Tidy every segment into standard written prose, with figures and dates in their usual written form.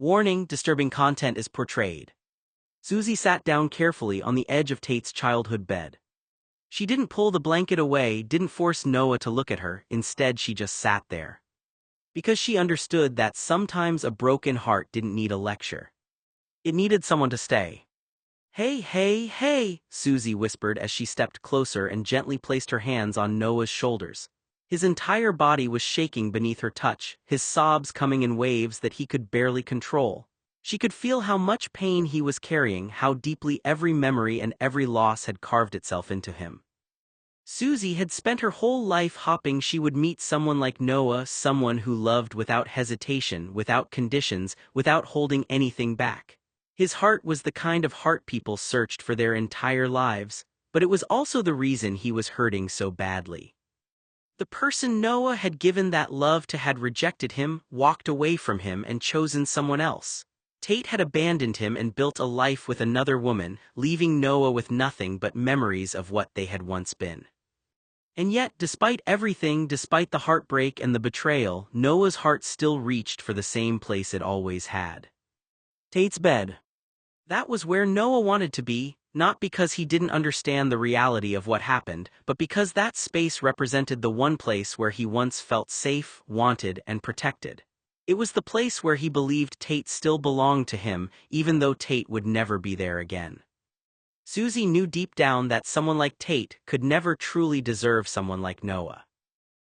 Warning: disturbing content is portrayed. Susie sat down carefully on the edge of Tate's childhood bed. She didn't pull the blanket away, didn't force Noah to look at her, instead she just sat there. Because she understood that sometimes a broken heart didn't need a lecture. It needed someone to stay. "Hey, hey, hey," Susie whispered as she stepped closer and gently placed her hands on Noah's shoulders. His entire body was shaking beneath her touch, his sobs coming in waves that he could barely control. She could feel how much pain he was carrying, how deeply every memory and every loss had carved itself into him. Susie had spent her whole life hoping she would meet someone like Noah, someone who loved without hesitation, without conditions, without holding anything back. His heart was the kind of heart people searched for their entire lives, but it was also the reason he was hurting so badly. The person Noah had given that love to had rejected him, walked away from him, and chosen someone else. Tate had abandoned him and built a life with another woman, leaving Noah with nothing but memories of what they had once been. And yet, despite everything, despite the heartbreak and the betrayal, Noah's heart still reached for the same place it always had. Tate's bed. That was where Noah wanted to be, not because he didn't understand the reality of what happened, but because that space represented the one place where he once felt safe, wanted, and protected. It was the place where he believed Tate still belonged to him, even though Tate would never be there again. Susie knew deep down that someone like Tate could never truly deserve someone like Noah.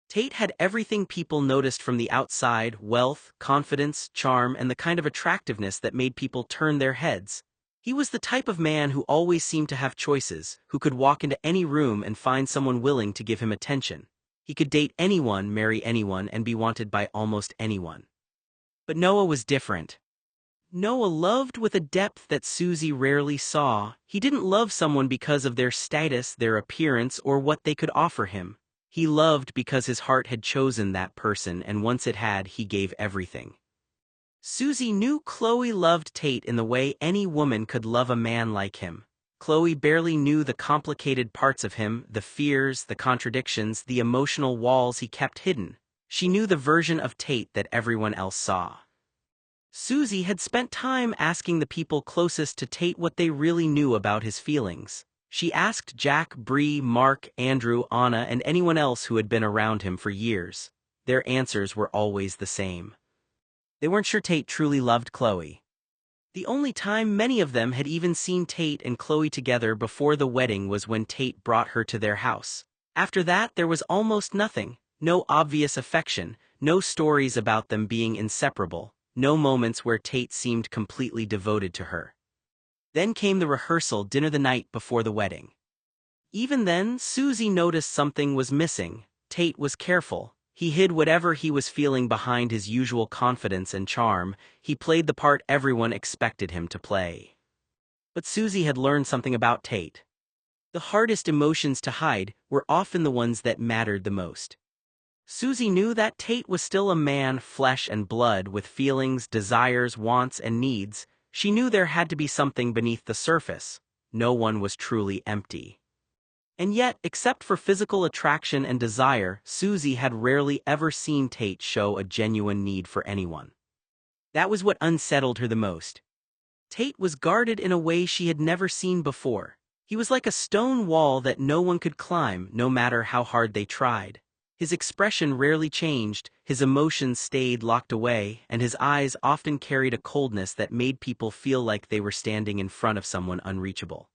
Tate had everything people noticed from the outside: wealth, confidence, charm, and the kind of attractiveness that made people turn their heads. He was the type of man who always seemed to have choices, who could walk into any room and find someone willing to give him attention. He could date anyone, marry anyone, and be wanted by almost anyone. But Noah was different. Noah loved with a depth that Susie rarely saw. He didn't love someone because of their status, their appearance, or what they could offer him. He loved because his heart had chosen that person, and once it had, he gave everything. Susie knew Chloe loved Tate in the way any woman could love a man like him. Chloe barely knew the complicated parts of him, the fears, the contradictions, the emotional walls he kept hidden. She knew the version of Tate that everyone else saw. Susie had spent time asking the people closest to Tate what they really knew about his feelings. She asked Jack, Bree, Mark, Andrew, Anna, and anyone else who had been around him for years. Their answers were always the same. They weren't sure Tate truly loved Chloe. The only time many of them had even seen Tate and Chloe together before the wedding was when Tate brought her to their house. After that, there was almost nothing. No obvious affection, no stories about them being inseparable, no moments where Tate seemed completely devoted to her. Then came the rehearsal dinner the night before the wedding. Even then, Susie noticed something was missing. Tate was careful. He hid whatever he was feeling behind his usual confidence and charm. He played the part everyone expected him to play. But Susie had learned something about Tate. The hardest emotions to hide were often the ones that mattered the most. Susie knew that Tate was still a man, flesh and blood, with feelings, desires, wants, and needs. She knew there had to be something beneath the surface. No one was truly empty. And yet, except for physical attraction and desire, Susie had rarely ever seen Tate show a genuine need for anyone. That was what unsettled her the most. Tate was guarded in a way she had never seen before. He was like a stone wall that no one could climb, no matter how hard they tried. His expression rarely changed, his emotions stayed locked away, and his eyes often carried a coldness that made people feel like they were standing in front of someone unreachable.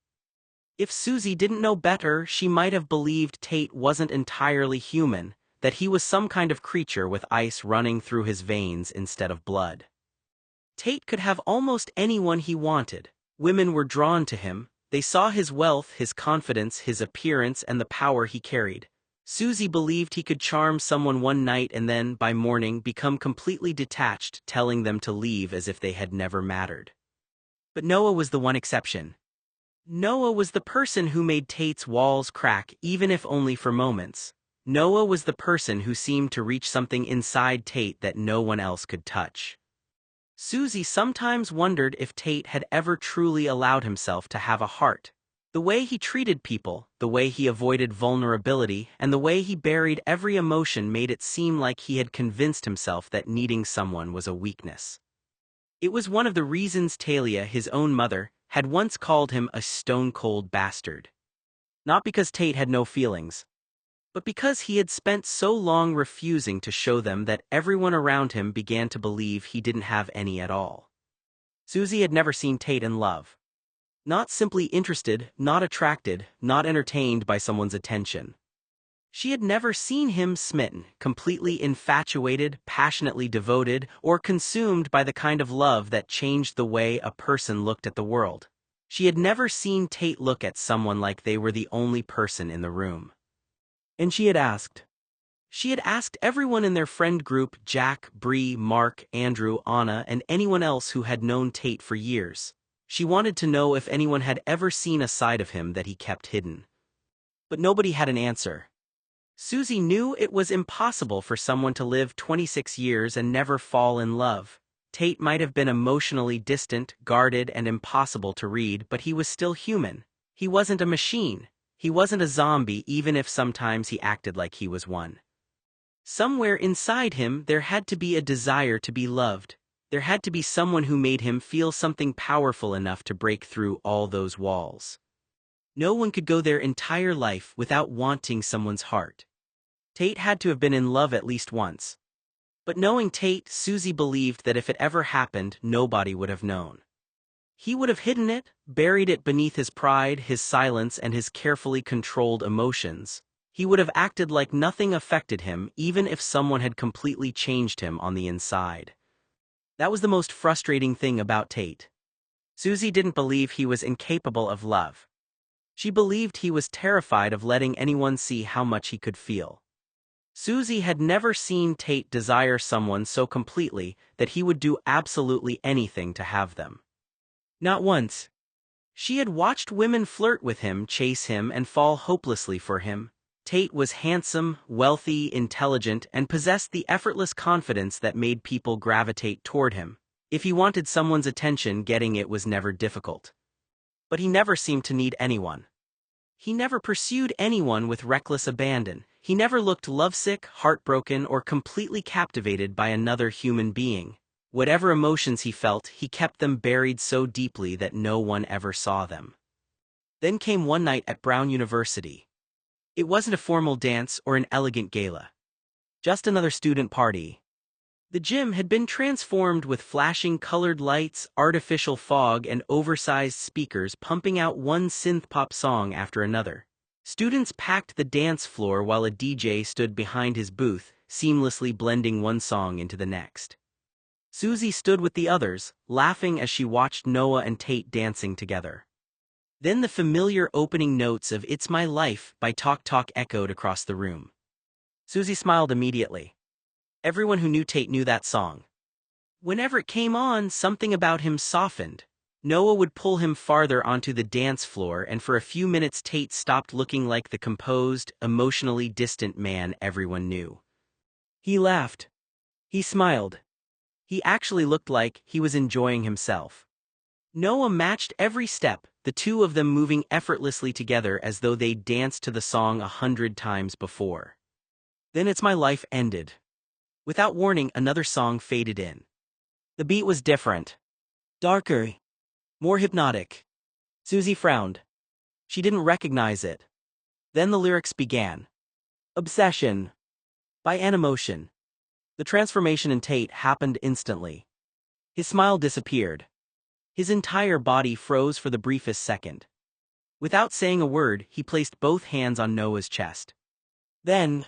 If Susie didn't know better, she might have believed Tate wasn't entirely human, that he was some kind of creature with ice running through his veins instead of blood. Tate could have almost anyone he wanted. Women were drawn to him. They saw his wealth, his confidence, his appearance, and the power he carried. Susie believed he could charm someone one night and then, by morning, become completely detached, telling them to leave as if they had never mattered. But Noah was the one exception. Noah was the person who made Tate's walls crack, even if only for moments. Noah was the person who seemed to reach something inside Tate that no one else could touch. Susie sometimes wondered if Tate had ever truly allowed himself to have a heart. The way he treated people, the way he avoided vulnerability, and the way he buried every emotion made it seem like he had convinced himself that needing someone was a weakness. It was one of the reasons Talia, his own mother, had once called him a stone-cold bastard. Not because Tate had no feelings, but because he had spent so long refusing to show them that everyone around him began to believe he didn't have any at all. Susie had never seen Tate in love. Not simply interested, not attracted, not entertained by someone's attention. She had never seen him smitten, completely infatuated, passionately devoted, or consumed by the kind of love that changed the way a person looked at the world. She had never seen Tate look at someone like they were the only person in the room. And she had asked. She had asked everyone in their friend group, Jack, Bree, Mark, Andrew, Anna, and anyone else who had known Tate for years. She wanted to know if anyone had ever seen a side of him that he kept hidden. But nobody had an answer. Susie knew it was impossible for someone to live 26 years and never fall in love. Tate might have been emotionally distant, guarded, and impossible to read, but he was still human. He wasn't a machine. He wasn't a zombie, even if sometimes he acted like he was one. Somewhere inside him there had to be a desire to be loved. There had to be someone who made him feel something powerful enough to break through all those walls. No one could go their entire life without wanting someone's heart. Tate had to have been in love at least once. But knowing Tate, Susie believed that if it ever happened, nobody would have known. He would have hidden it, buried it beneath his pride, his silence, and his carefully controlled emotions. He would have acted like nothing affected him, even if someone had completely changed him on the inside. That was the most frustrating thing about Tate. Susie didn't believe he was incapable of love. She believed he was terrified of letting anyone see how much he could feel. Susie had never seen Tate desire someone so completely that he would do absolutely anything to have them. Not once. She had watched women flirt with him, chase him, and fall hopelessly for him. Tate was handsome, wealthy, intelligent, and possessed the effortless confidence that made people gravitate toward him. If he wanted someone's attention, getting it was never difficult. But he never seemed to need anyone. He never pursued anyone with reckless abandon. He never looked lovesick, heartbroken, or completely captivated by another human being. Whatever emotions he felt, he kept them buried so deeply that no one ever saw them. Then came one night at Brown University. It wasn't a formal dance or an elegant gala. Just another student party. The gym had been transformed with flashing colored lights, artificial fog, and oversized speakers pumping out one synth-pop song after another. Students packed the dance floor while a DJ stood behind his booth, seamlessly blending one song into the next. Susie stood with the others, laughing as she watched Noah and Tate dancing together. Then the familiar opening notes of "It's My Life" by Talk Talk echoed across the room. Susie smiled immediately. Everyone who knew Tate knew that song. Whenever it came on, something about him softened. Noah would pull him farther onto the dance floor, and for a few minutes Tate stopped looking like the composed, emotionally distant man everyone knew. He laughed. He smiled. He actually looked like he was enjoying himself. Noah matched every step, the two of them moving effortlessly together as though they'd danced to the song 100 times before. Then "It's My Life" ended. Without warning, another song faded in. The beat was different. Darker. More hypnotic. Susie frowned. She didn't recognize it. Then the lyrics began. "Obsession" by Animotion. The transformation in Tate happened instantly. His smile disappeared. His entire body froze for the briefest second. Without saying a word, he placed both hands on Noah's chest. Then,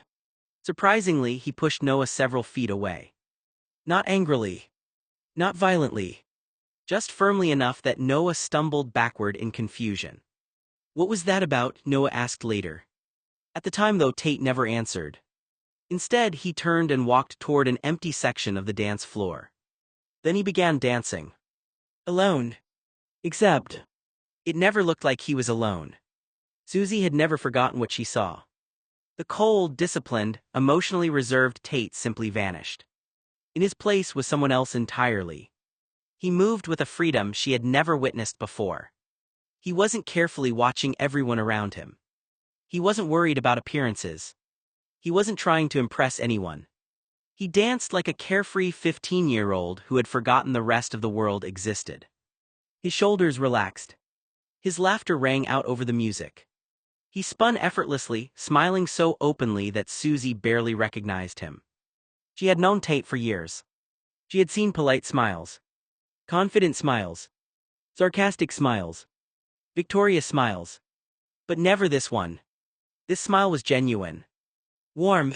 surprisingly, he pushed Noah several feet away. Not angrily. Not violently. Just firmly enough that Noah stumbled backward in confusion. "What was that about?" Noah asked later. At the time, though, Tate never answered. Instead, he turned and walked toward an empty section of the dance floor. Then he began dancing. Alone. Except, it never looked like he was alone. Susie had never forgotten what she saw. The cold, disciplined, emotionally reserved Tate simply vanished. In his place was someone else entirely. He moved with a freedom she had never witnessed before. He wasn't carefully watching everyone around him. He wasn't worried about appearances. He wasn't trying to impress anyone. He danced like a carefree 15-year-old who had forgotten the rest of the world existed. His shoulders relaxed. His laughter rang out over the music. He spun effortlessly, smiling so openly that Susie barely recognized him. She had known Tate for years. She had seen polite smiles, confident smiles, sarcastic smiles, victorious smiles. But never this one. This smile was genuine. Warm.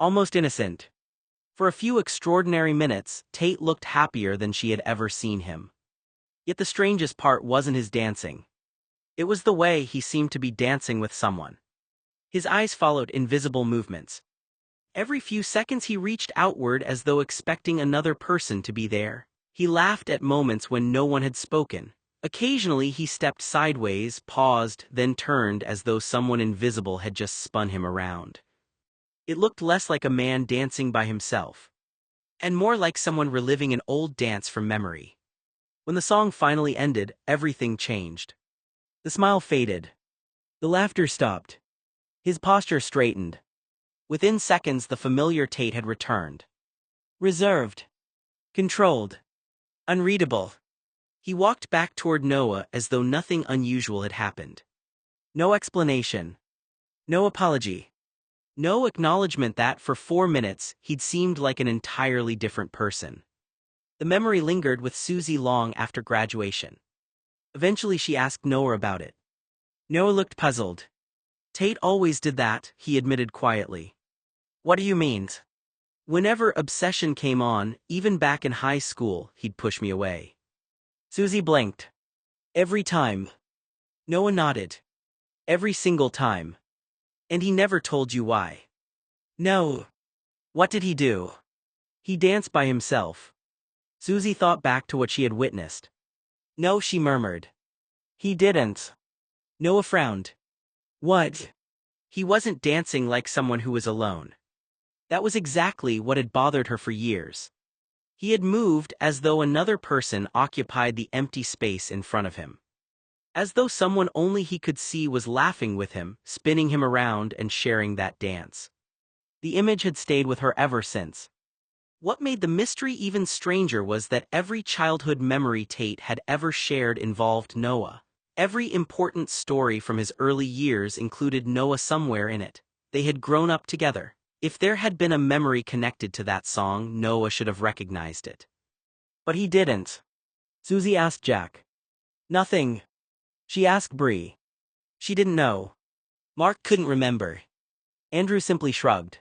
Almost innocent. For a few extraordinary minutes, Tate looked happier than she had ever seen him. Yet the strangest part wasn't his dancing. It was the way he seemed to be dancing with someone. His eyes followed invisible movements. Every few seconds he reached outward as though expecting another person to be there. He laughed at moments when no one had spoken. Occasionally he stepped sideways, paused, then turned as though someone invisible had just spun him around. It looked less like a man dancing by himself, and more like someone reliving an old dance from memory. When the song finally ended, everything changed. The smile faded. The laughter stopped. His posture straightened. Within seconds the familiar Tate had returned. Reserved. Controlled. Unreadable. He walked back toward Noah as though nothing unusual had happened. No explanation. No apology. No acknowledgement that for 4 minutes he'd seemed like an entirely different person. The memory lingered with Susie long after graduation. Eventually she asked Noah about it. Noah looked puzzled. Tate always did that, he admitted quietly. What do you mean? Whenever Obsession came on, even back in high school, he'd push me away. Susie blinked. Every time. Noah nodded. Every single time. And he never told you why. No. What did he do? He danced by himself. Susie thought back to what she had witnessed. No, she murmured. He didn't. Noah frowned. What? He wasn't dancing like someone who was alone. That was exactly what had bothered her for years. He had moved as though another person occupied the empty space in front of him. As though someone only he could see was laughing with him, spinning him around and sharing that dance. The image had stayed with her ever since. What made the mystery even stranger was that every childhood memory Tate had ever shared involved Noah. Every important story from his early years included Noah somewhere in it. They had grown up together. If there had been a memory connected to that song, Noah should have recognized it. But he didn't. Susie asked Jack. Nothing. She asked Bree. She didn't know. Mark couldn't remember. Andrew simply shrugged.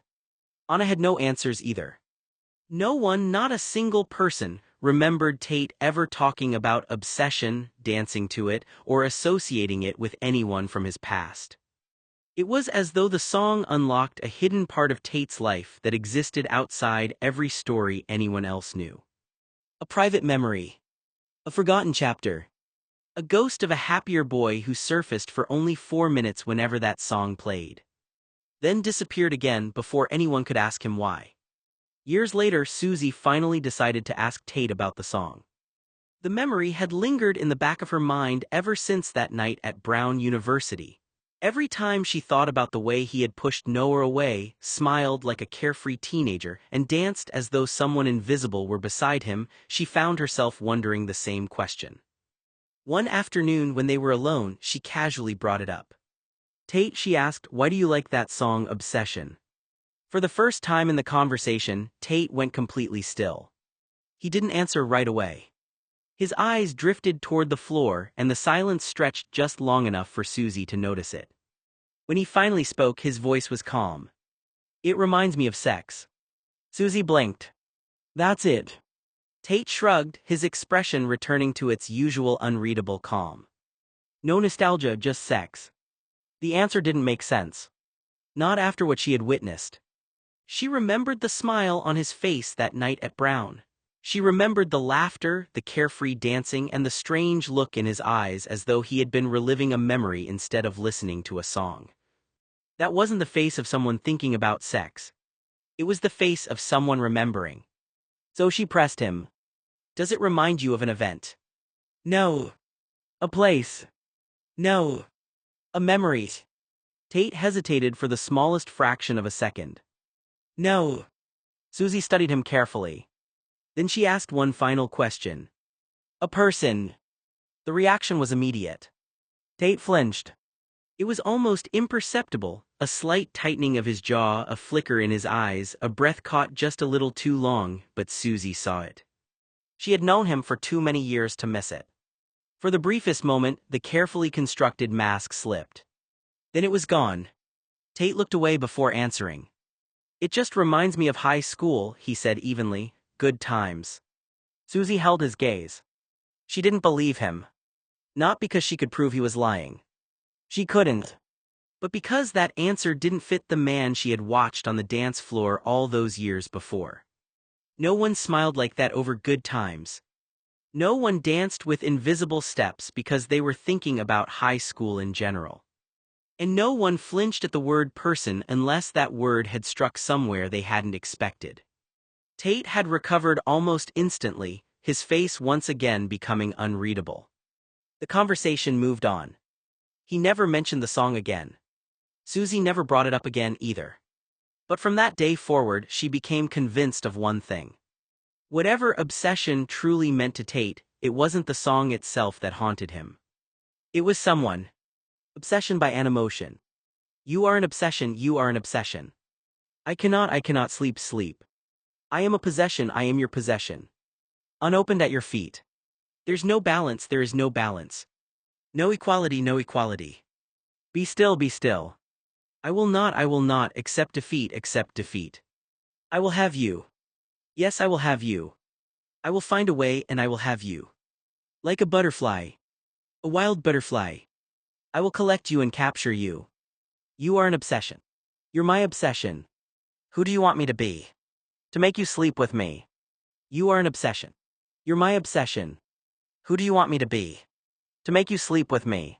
Anna had no answers either. No one, not a single person, remembered Tate ever talking about Obsession, dancing to it, or associating it with anyone from his past. It was as though the song unlocked a hidden part of Tate's life that existed outside every story anyone else knew. A private memory. A forgotten chapter. A ghost of a happier boy who surfaced for only 4 minutes whenever that song played. Then disappeared again before anyone could ask him why. Years later, Susie finally decided to ask Tate about the song. The memory had lingered in the back of her mind ever since that night at Brown University. Every time she thought about the way he had pushed Noah away, smiled like a carefree teenager, and danced as though someone invisible were beside him, she found herself wondering the same question. One afternoon when they were alone, she casually brought it up. Tate, she asked, why do you like that song, Obsession? For the first time in the conversation, Tate went completely still. He didn't answer right away. His eyes drifted toward the floor, and the silence stretched just long enough for Susie to notice it. When he finally spoke, his voice was calm. It reminds me of sex. Susie blinked. That's it. Tate shrugged, his expression returning to its usual unreadable calm. No nostalgia, just sex. The answer didn't make sense. Not after what she had witnessed. She remembered the smile on his face that night at Brown. She remembered the laughter, the carefree dancing, and the strange look in his eyes as though he had been reliving a memory instead of listening to a song. That wasn't the face of someone thinking about sex. It was the face of someone remembering. So she pressed him. Does it remind you of an event? No. A place? No. A memory? Tate hesitated for the smallest fraction of a second. No. Susie studied him carefully. Then she asked one final question. A person. The reaction was immediate. Tate flinched. It was almost imperceptible, a slight tightening of his jaw, a flicker in his eyes, a breath caught just a little too long, but Susie saw it. She had known him for too many years to miss it. For the briefest moment, the carefully constructed mask slipped. Then it was gone. Tate looked away before answering. It just reminds me of high school, he said evenly. Good times. Susie held his gaze. She didn't believe him. Not because she could prove he was lying. She couldn't. But because that answer didn't fit the man she had watched on the dance floor all those years before. No one smiled like that over good times. No one danced with invisible steps because they were thinking about high school in general. And no one flinched at the word person unless that word had struck somewhere they hadn't expected. Tate had recovered almost instantly, his face once again becoming unreadable. The conversation moved on. He never mentioned the song again. Susie never brought it up again either. But from that day forward, she became convinced of one thing. Whatever obsession truly meant to Tate, it wasn't the song itself that haunted him. It was someone. Obsession by Animotion. You are an obsession, you are an obsession. I cannot sleep. I am a possession, I am your possession. Unopened at your feet. There's no balance, there is no balance. No equality, no equality. Be still, be still. I will not accept defeat, accept defeat. I will have you. Yes, I will have you. I will find a way and I will have you. Like a butterfly. A wild butterfly. I will collect you and capture you. You are an obsession. You're my obsession. Who do you want me to be? To make you sleep with me. You are an obsession. You're my obsession. Who do you want me to be? To make you sleep with me.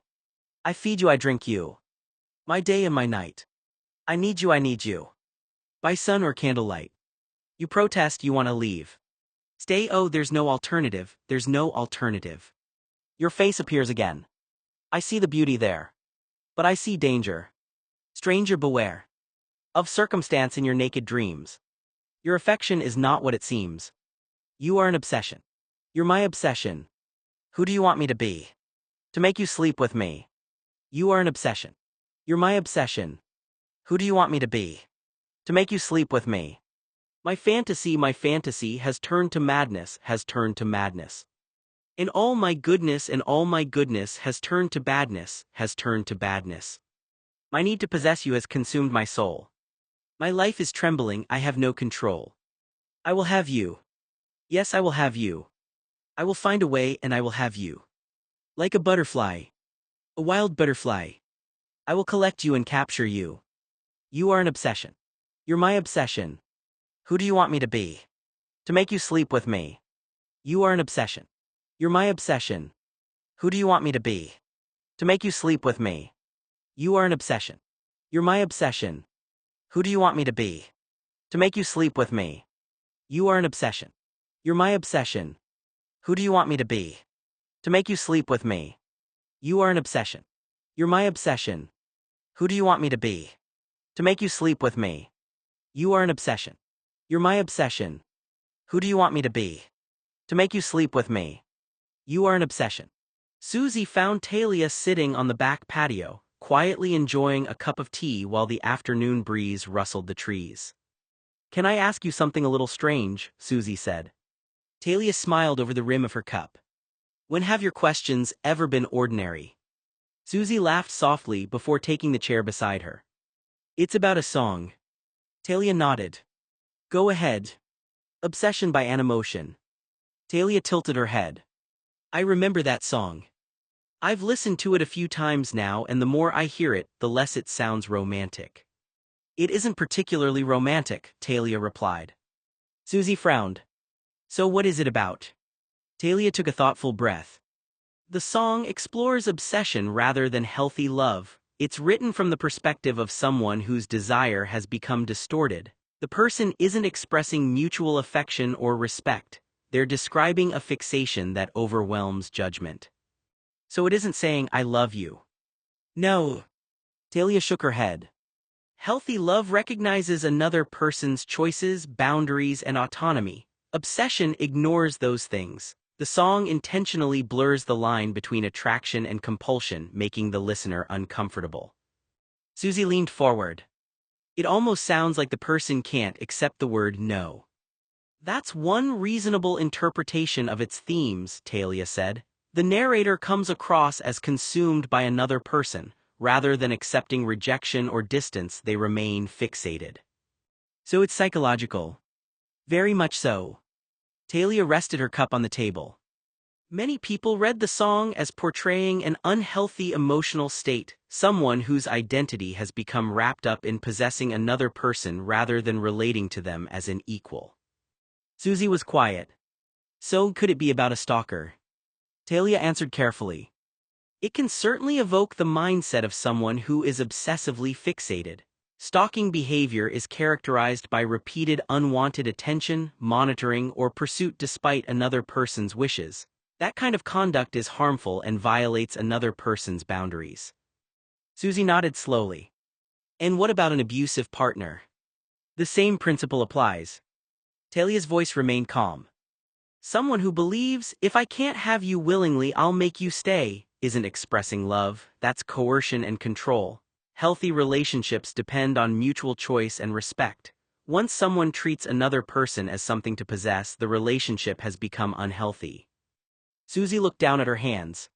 I feed you, I drink you. My day and my night. I need you, I need you. By sun or candlelight. You protest, you want to leave. Stay, oh, there's no alternative, there's no alternative. Your face appears again. I see the beauty there. But I see danger. Stranger, beware. Of circumstance in your naked dreams. Your affection is not what it seems. You are an obsession. You're my obsession. Who do you want me to be? To make you sleep with me. You are an obsession. You're my obsession. Who do you want me to be? To make you sleep with me. My fantasy has turned to madness, has turned to madness. And all my goodness has turned to badness, has turned to badness. My need to possess you has consumed my soul. My life is trembling, I have no control. I will have you. Yes, I will have you. I will find a way and I will have you. Like a butterfly. A wild butterfly. I will collect you and capture you. You are an obsession. You're my obsession. Who do you want me to be? To make you sleep with me. You are an obsession. You're my obsession. Who do you want me to be? To make you sleep with me. You are an obsession. You're my obsession. Who do you want me to be? To make you sleep with me. You are an obsession. You're my obsession. Who do you want me to be? To make you sleep with me. You are an obsession. You're my obsession. Who do you want me to be? To make you sleep with me. You are an obsession. You're my obsession. Who do you want me to be? To make you sleep with me. You are an obsession. Susie found Talia sitting on the back patio, quietly enjoying a cup of tea while the afternoon breeze rustled the trees. Can I ask you something a little strange? Susie said. Talia smiled over the rim of her cup. When have your questions ever been ordinary? Susie laughed softly before taking the chair beside her. It's about a song. Talia nodded. Go ahead. Obsession by Animotion. Talia tilted her head. I remember that song. I've listened to it a few times now, and the more I hear it, the less it sounds romantic. It isn't particularly romantic, Talia replied. Susie frowned. So what is it about? Talia took a thoughtful breath. The song explores obsession rather than healthy love. It's written from the perspective of someone whose desire has become distorted. The person isn't expressing mutual affection or respect. They're describing a fixation that overwhelms judgment. So it isn't saying, I love you. No. Talia shook her head. Healthy love recognizes another person's choices, boundaries, and autonomy. Obsession ignores those things. The song intentionally blurs the line between attraction and compulsion, making the listener uncomfortable. Susie leaned forward. It almost sounds like the person can't accept the word no. That's one reasonable interpretation of its themes, Talia said. The narrator comes across as consumed by another person. Rather than accepting rejection or distance, they remain fixated. So it's psychological. Very much so. Talia rested her cup on the table. Many people read the song as portraying an unhealthy emotional state, someone whose identity has become wrapped up in possessing another person rather than relating to them as an equal. Susie was quiet. So could it be about a stalker? Talia answered carefully. It can certainly evoke the mindset of someone who is obsessively fixated. Stalking behavior is characterized by repeated unwanted attention, monitoring, or pursuit despite another person's wishes. That kind of conduct is harmful and violates another person's boundaries. Susie nodded slowly. And what about an abusive partner? The same principle applies. Talia's voice remained calm. Someone who believes, if I can't have you willingly, I'll make you stay, isn't expressing love, that's coercion and control. Healthy relationships depend on mutual choice and respect. Once someone treats another person as something to possess, the relationship has become unhealthy. Susie looked down at her hands.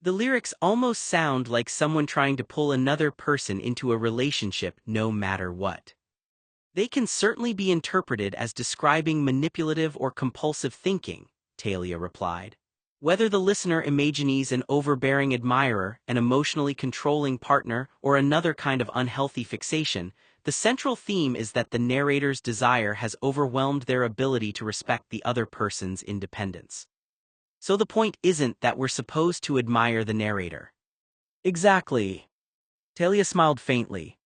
The lyrics almost sound like someone trying to pull another person into a relationship no matter what. They can certainly be interpreted as describing manipulative or compulsive thinking, Talia replied. Whether the listener imagines an overbearing admirer, an emotionally controlling partner, or another kind of unhealthy fixation, the central theme is that the narrator's desire has overwhelmed their ability to respect the other person's independence. So the point isn't that we're supposed to admire the narrator. Exactly. Talia smiled faintly.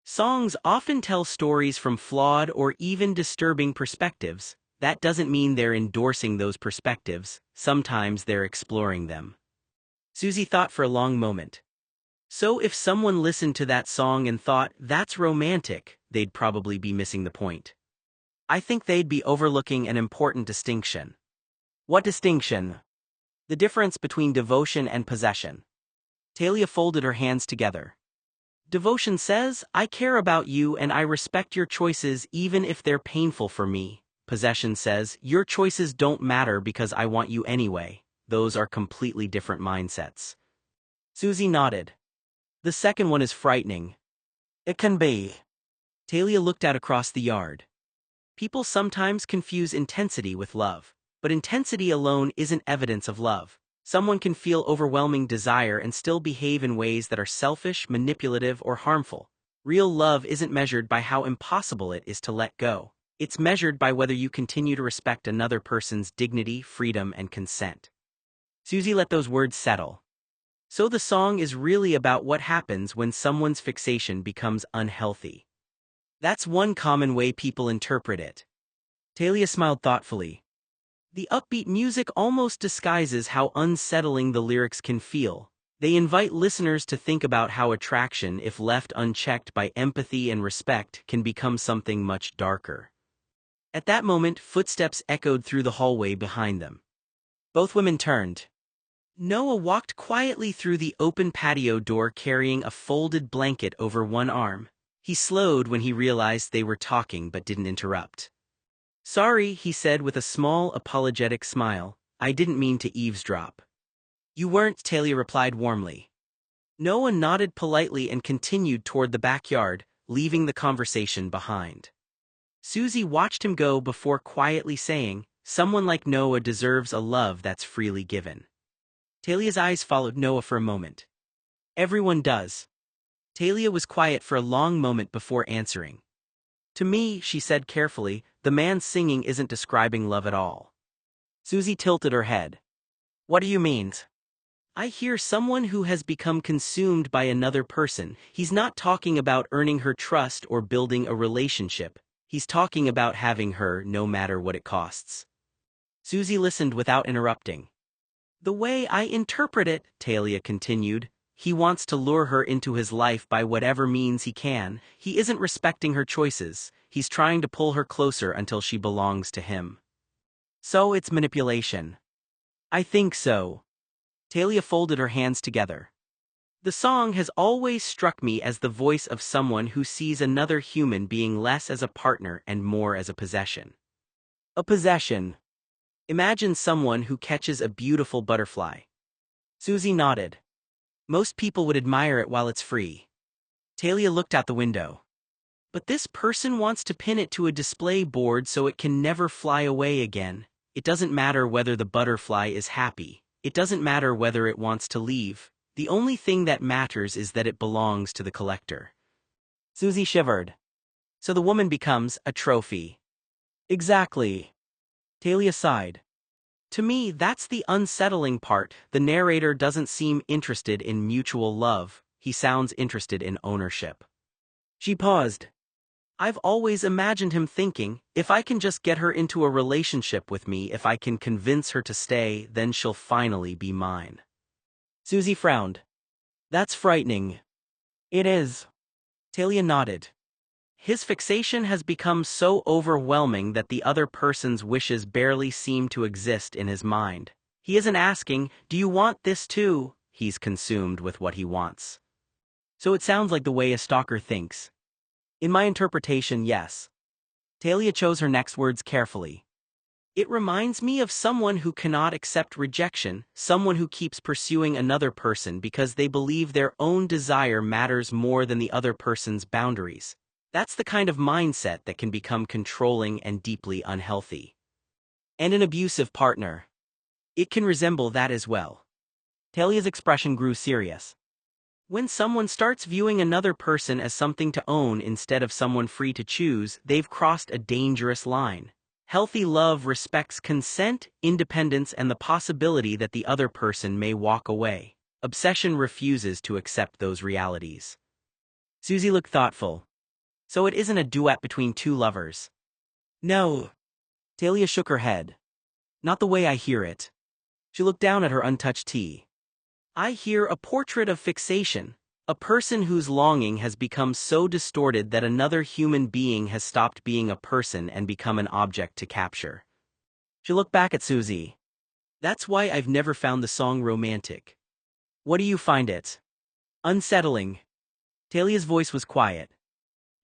Songs often tell stories from flawed or even disturbing perspectives. That doesn't mean they're endorsing those perspectives, sometimes they're exploring them. Susie thought for a long moment. So if someone listened to that song and thought, that's romantic, they'd probably be missing the point. I think they'd be overlooking an important distinction. What distinction? The difference between devotion and possession. Talia folded her hands together. Devotion says, I care about you and I respect your choices even if they're painful for me. Possession says, your choices don't matter because I want you anyway. Those are completely different mindsets. Susie nodded. The second one is frightening. It can be. Talia looked out across the yard. People sometimes confuse intensity with love, but intensity alone isn't evidence of love. Someone can feel overwhelming desire and still behave in ways that are selfish, manipulative, or harmful. Real love isn't measured by how impossible it is to let go. It's measured by whether you continue to respect another person's dignity, freedom, and consent. Susie let those words settle. So the song is really about what happens when someone's fixation becomes unhealthy. That's one common way people interpret it. Talia smiled thoughtfully. The upbeat music almost disguises how unsettling the lyrics can feel. They invite listeners to think about how attraction, if left unchecked by empathy and respect, can become something much darker. At that moment, footsteps echoed through the hallway behind them. Both women turned. Noah walked quietly through the open patio door carrying a folded blanket over one arm. He slowed when he realized they were talking but didn't interrupt. Sorry, he said with a small, apologetic smile. I didn't mean to eavesdrop. You weren't, Talia replied warmly. Noah nodded politely and continued toward the backyard, leaving the conversation behind. Susie watched him go before quietly saying, someone like Noah deserves a love that's freely given. Talia's eyes followed Noah for a moment. Everyone does. Talia was quiet for a long moment before answering. To me, she said carefully, the man singing isn't describing love at all. Susie tilted her head. What do you mean? I hear someone who has become consumed by another person. He's not talking about earning her trust or building a relationship. He's talking about having her no matter what it costs. Susie listened without interrupting. The way I interpret it, Talia continued, He wants to lure her into his life by whatever means he can. He isn't respecting her choices. He's trying to pull her closer until she belongs to him. So it's manipulation. I think so. Talia folded her hands together. The song has always struck me as the voice of someone who sees another human being less as a partner and more as a possession. A possession. Imagine someone who catches a beautiful butterfly. Susie nodded. Most people would admire it while it's free. Talia looked out the window. But this person wants to pin it to a display board so it can never fly away again. It doesn't matter whether the butterfly is happy. It doesn't matter whether it wants to leave. The only thing that matters is that it belongs to the collector. Susie shivered. So the woman becomes a trophy. Exactly. Talia sighed. To me, that's the unsettling part. The narrator doesn't seem interested in mutual love. He sounds interested in ownership. She paused. I've always imagined him thinking, if I can just get her into a relationship with me, if I can convince her to stay, then she'll finally be mine. Susie frowned. That's frightening. It is. Talia nodded. His fixation has become so overwhelming that the other person's wishes barely seem to exist in his mind. He isn't asking, do you want this too? He's consumed with what he wants. So it sounds like the way a stalker thinks. In my interpretation, yes. Talia chose her next words carefully. It reminds me of someone who cannot accept rejection, someone who keeps pursuing another person because they believe their own desire matters more than the other person's boundaries. That's the kind of mindset that can become controlling and deeply unhealthy. And an abusive partner. It can resemble that as well. Talia's expression grew serious. When someone starts viewing another person as something to own instead of someone free to choose, they've crossed a dangerous line. Healthy love respects consent, independence, and the possibility that the other person may walk away. Obsession refuses to accept those realities. Susie looked thoughtful. So it isn't a duet between two lovers. No. Talia shook her head. Not the way I hear it. She looked down at her untouched tea. I hear a portrait of fixation, a person whose longing has become so distorted that another human being has stopped being a person and become an object to capture. She looked back at Susie. That's why I've never found the song romantic. What do you find it? Unsettling. Talia's voice was quiet.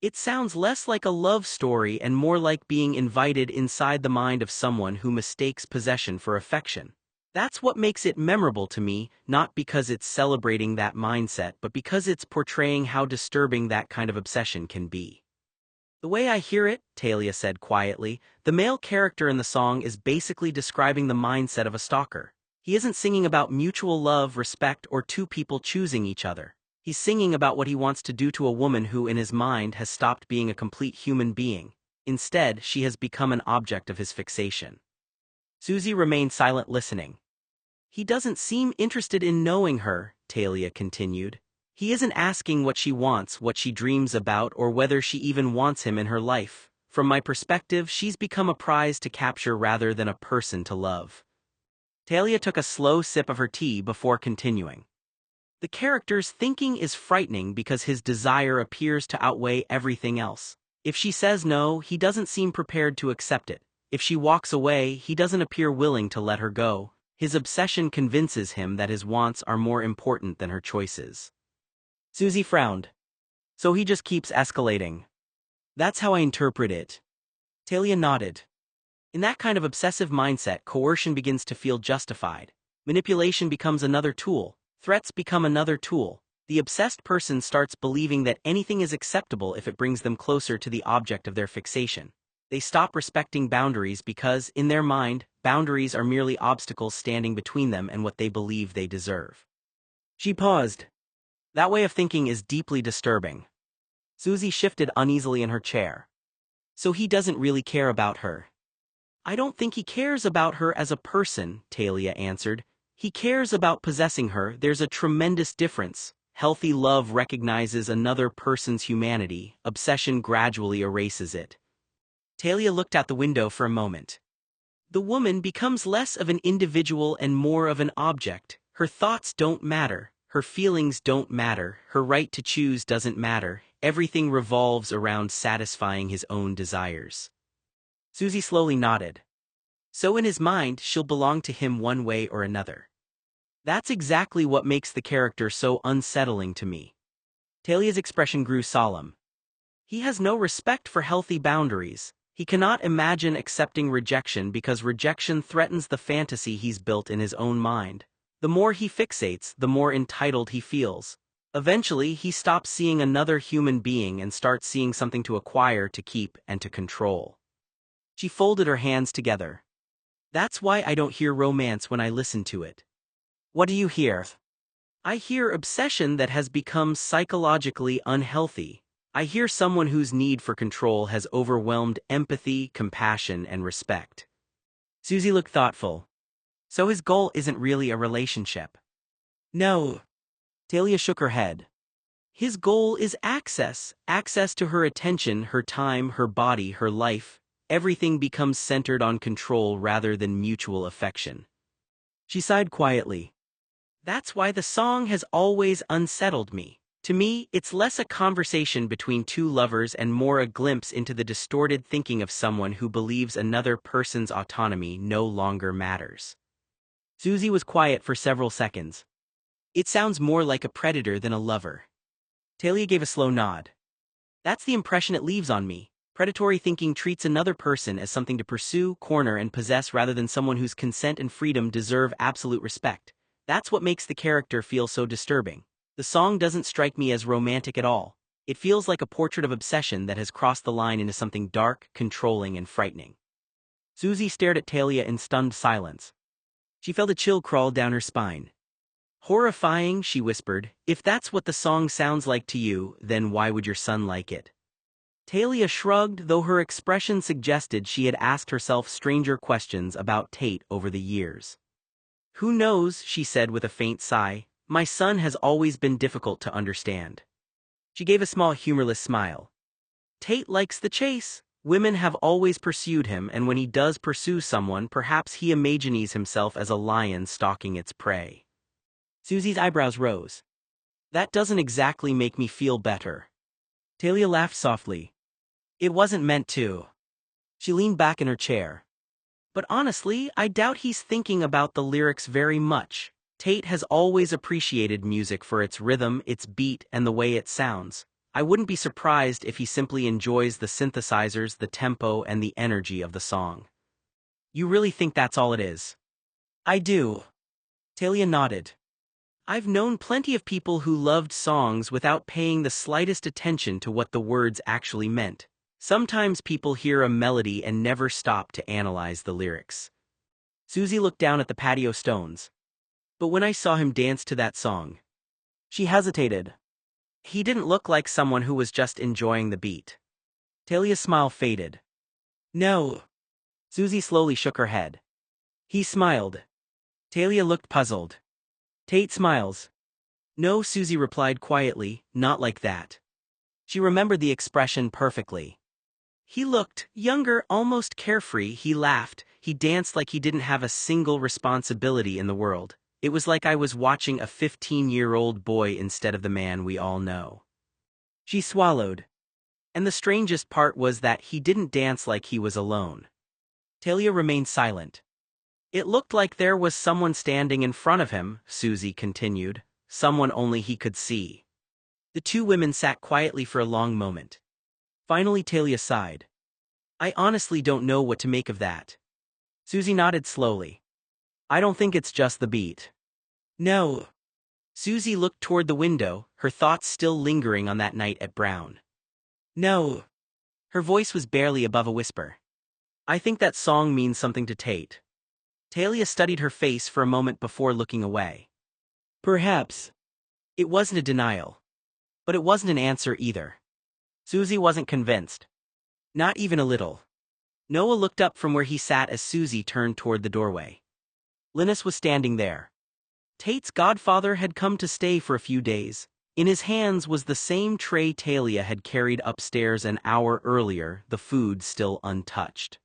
It sounds less like a love story and more like being invited inside the mind of someone who mistakes possession for affection. That's what makes it memorable to me, not because it's celebrating that mindset, but because it's portraying how disturbing that kind of obsession can be. The way I hear it, Talia said quietly, the male character in the song is basically describing the mindset of a stalker. He isn't singing about mutual love, respect, or two people choosing each other. He's singing about what he wants to do to a woman who, in his mind, has stopped being a complete human being. Instead, she has become an object of his fixation. Susie remained silent, listening. He doesn't seem interested in knowing her, Talia continued. He isn't asking what she wants, what she dreams about, or whether she even wants him in her life. From my perspective, she's become a prize to capture rather than a person to love. Talia took a slow sip of her tea before continuing. The character's thinking is frightening because his desire appears to outweigh everything else. If she says no, he doesn't seem prepared to accept it. If she walks away, he doesn't appear willing to let her go. His obsession convinces him that his wants are more important than her choices. Susie frowned. So he just keeps escalating. That's how I interpret it. Talia nodded. In that kind of obsessive mindset, coercion begins to feel justified. Manipulation becomes another tool. Threats become another tool. The obsessed person starts believing that anything is acceptable if it brings them closer to the object of their fixation. They stop respecting boundaries because, in their mind, boundaries are merely obstacles standing between them and what they believe they deserve. She paused. That way of thinking is deeply disturbing. Susie shifted uneasily in her chair. So he doesn't really care about her. I don't think he cares about her as a person, Talia answered. He cares about possessing her. There's a tremendous difference. Healthy love recognizes another person's humanity. Obsession gradually erases it. Talia looked out the window for a moment. The woman becomes less of an individual and more of an object. Her thoughts don't matter. Her feelings don't matter, her right to choose doesn't matter, everything revolves around satisfying his own desires. Susie slowly nodded. So in his mind, she'll belong to him one way or another. That's exactly what makes the character so unsettling to me. Talia's expression grew solemn. He has no respect for healthy boundaries. He cannot imagine accepting rejection because rejection threatens the fantasy he's built in his own mind. The more he fixates, the more entitled he feels. Eventually, he stops seeing another human being and starts seeing something to acquire, to keep, and to control. She folded her hands together. That's why I don't hear romance when I listen to it. What do you hear? I hear obsession that has become psychologically unhealthy. I hear someone whose need for control has overwhelmed empathy, compassion, and respect. Susie looked thoughtful. So his goal isn't really a relationship? No. Talia shook her head. His goal is access to her attention, her time, her body, her life. Everything becomes centered on control rather than mutual affection. She sighed quietly. That's why the song has always unsettled me. To me, it's less a conversation between two lovers and more a glimpse into the distorted thinking of someone who believes another person's autonomy no longer matters. Susie was quiet for several seconds. It sounds more like a predator than a lover. Talia gave a slow nod. That's the impression it leaves on me. Predatory thinking treats another person as something to pursue, corner, and possess rather than someone whose consent and freedom deserve absolute respect. That's what makes the character feel so disturbing. The song doesn't strike me as romantic at all. It feels like a portrait of obsession that has crossed the line into something dark, controlling, and frightening. Susie stared at Talia in stunned silence. She felt a chill crawl down her spine. Horrifying, she whispered. If that's what the song sounds like to you, then why would your son like it? Talia shrugged, though her expression suggested she had asked herself stranger questions about Tate over the years. Who knows, she said with a faint sigh. My son has always been difficult to understand. She gave a small humorless smile. Tate likes the chase. Women have always pursued him, and when he does pursue someone, perhaps he imagines himself as a lion stalking its prey. Susie's eyebrows rose. That doesn't exactly make me feel better. Talia laughed softly. It wasn't meant to. She leaned back in her chair. But honestly, I doubt he's thinking about the lyrics very much. Tate has always appreciated music for its rhythm, its beat, and the way it sounds. I wouldn't be surprised if he simply enjoys the synthesizers, the tempo, and the energy of the song. You really think that's all it is? I do. Talia nodded. I've known plenty of people who loved songs without paying the slightest attention to what the words actually meant. Sometimes people hear a melody and never stop to analyze the lyrics. Susie looked down at the patio stones. But when I saw him dance to that song, she hesitated. He didn't look like someone who was just enjoying the beat. Talia's smile faded. No. Susie slowly shook her head. He smiled. Talia looked puzzled. Tate smiles. No, Susie replied quietly, not like that. She remembered the expression perfectly. He looked younger, almost carefree. He laughed. He danced like he didn't have a single responsibility in the world. It was like I was watching a 15-year-old boy instead of the man we all know. She swallowed. And the strangest part was that he didn't dance like he was alone. Talia remained silent. It looked like there was someone standing in front of him, Susie continued, someone only he could see. The two women sat quietly for a long moment. Finally Talia sighed. I honestly don't know what to make of that. Susie nodded slowly. I don't think it's just the beat. No. Susie looked toward the window, her thoughts still lingering on that night at Brown. No. Her voice was barely above a whisper. I think that song means something to Tate. Talia studied her face for a moment before looking away. Perhaps. It wasn't a denial. But it wasn't an answer either. Susie wasn't convinced. Not even a little. Noah looked up from where he sat as Susie turned toward the doorway. Linus was standing there. Tate's godfather had come to stay for a few days. In his hands was the same tray Talia had carried upstairs an hour earlier, the food still untouched.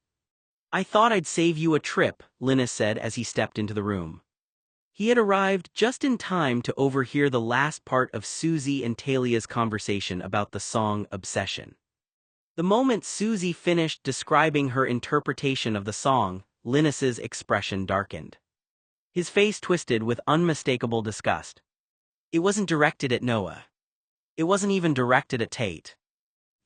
I thought I'd save you a trip, Linus said as he stepped into the room. He had arrived just in time to overhear the last part of Susie and Talia's conversation about the song Obsession. The moment Susie finished describing her interpretation of the song, Linus's expression darkened. His face twisted with unmistakable disgust. It wasn't directed at Noah. It wasn't even directed at Tate.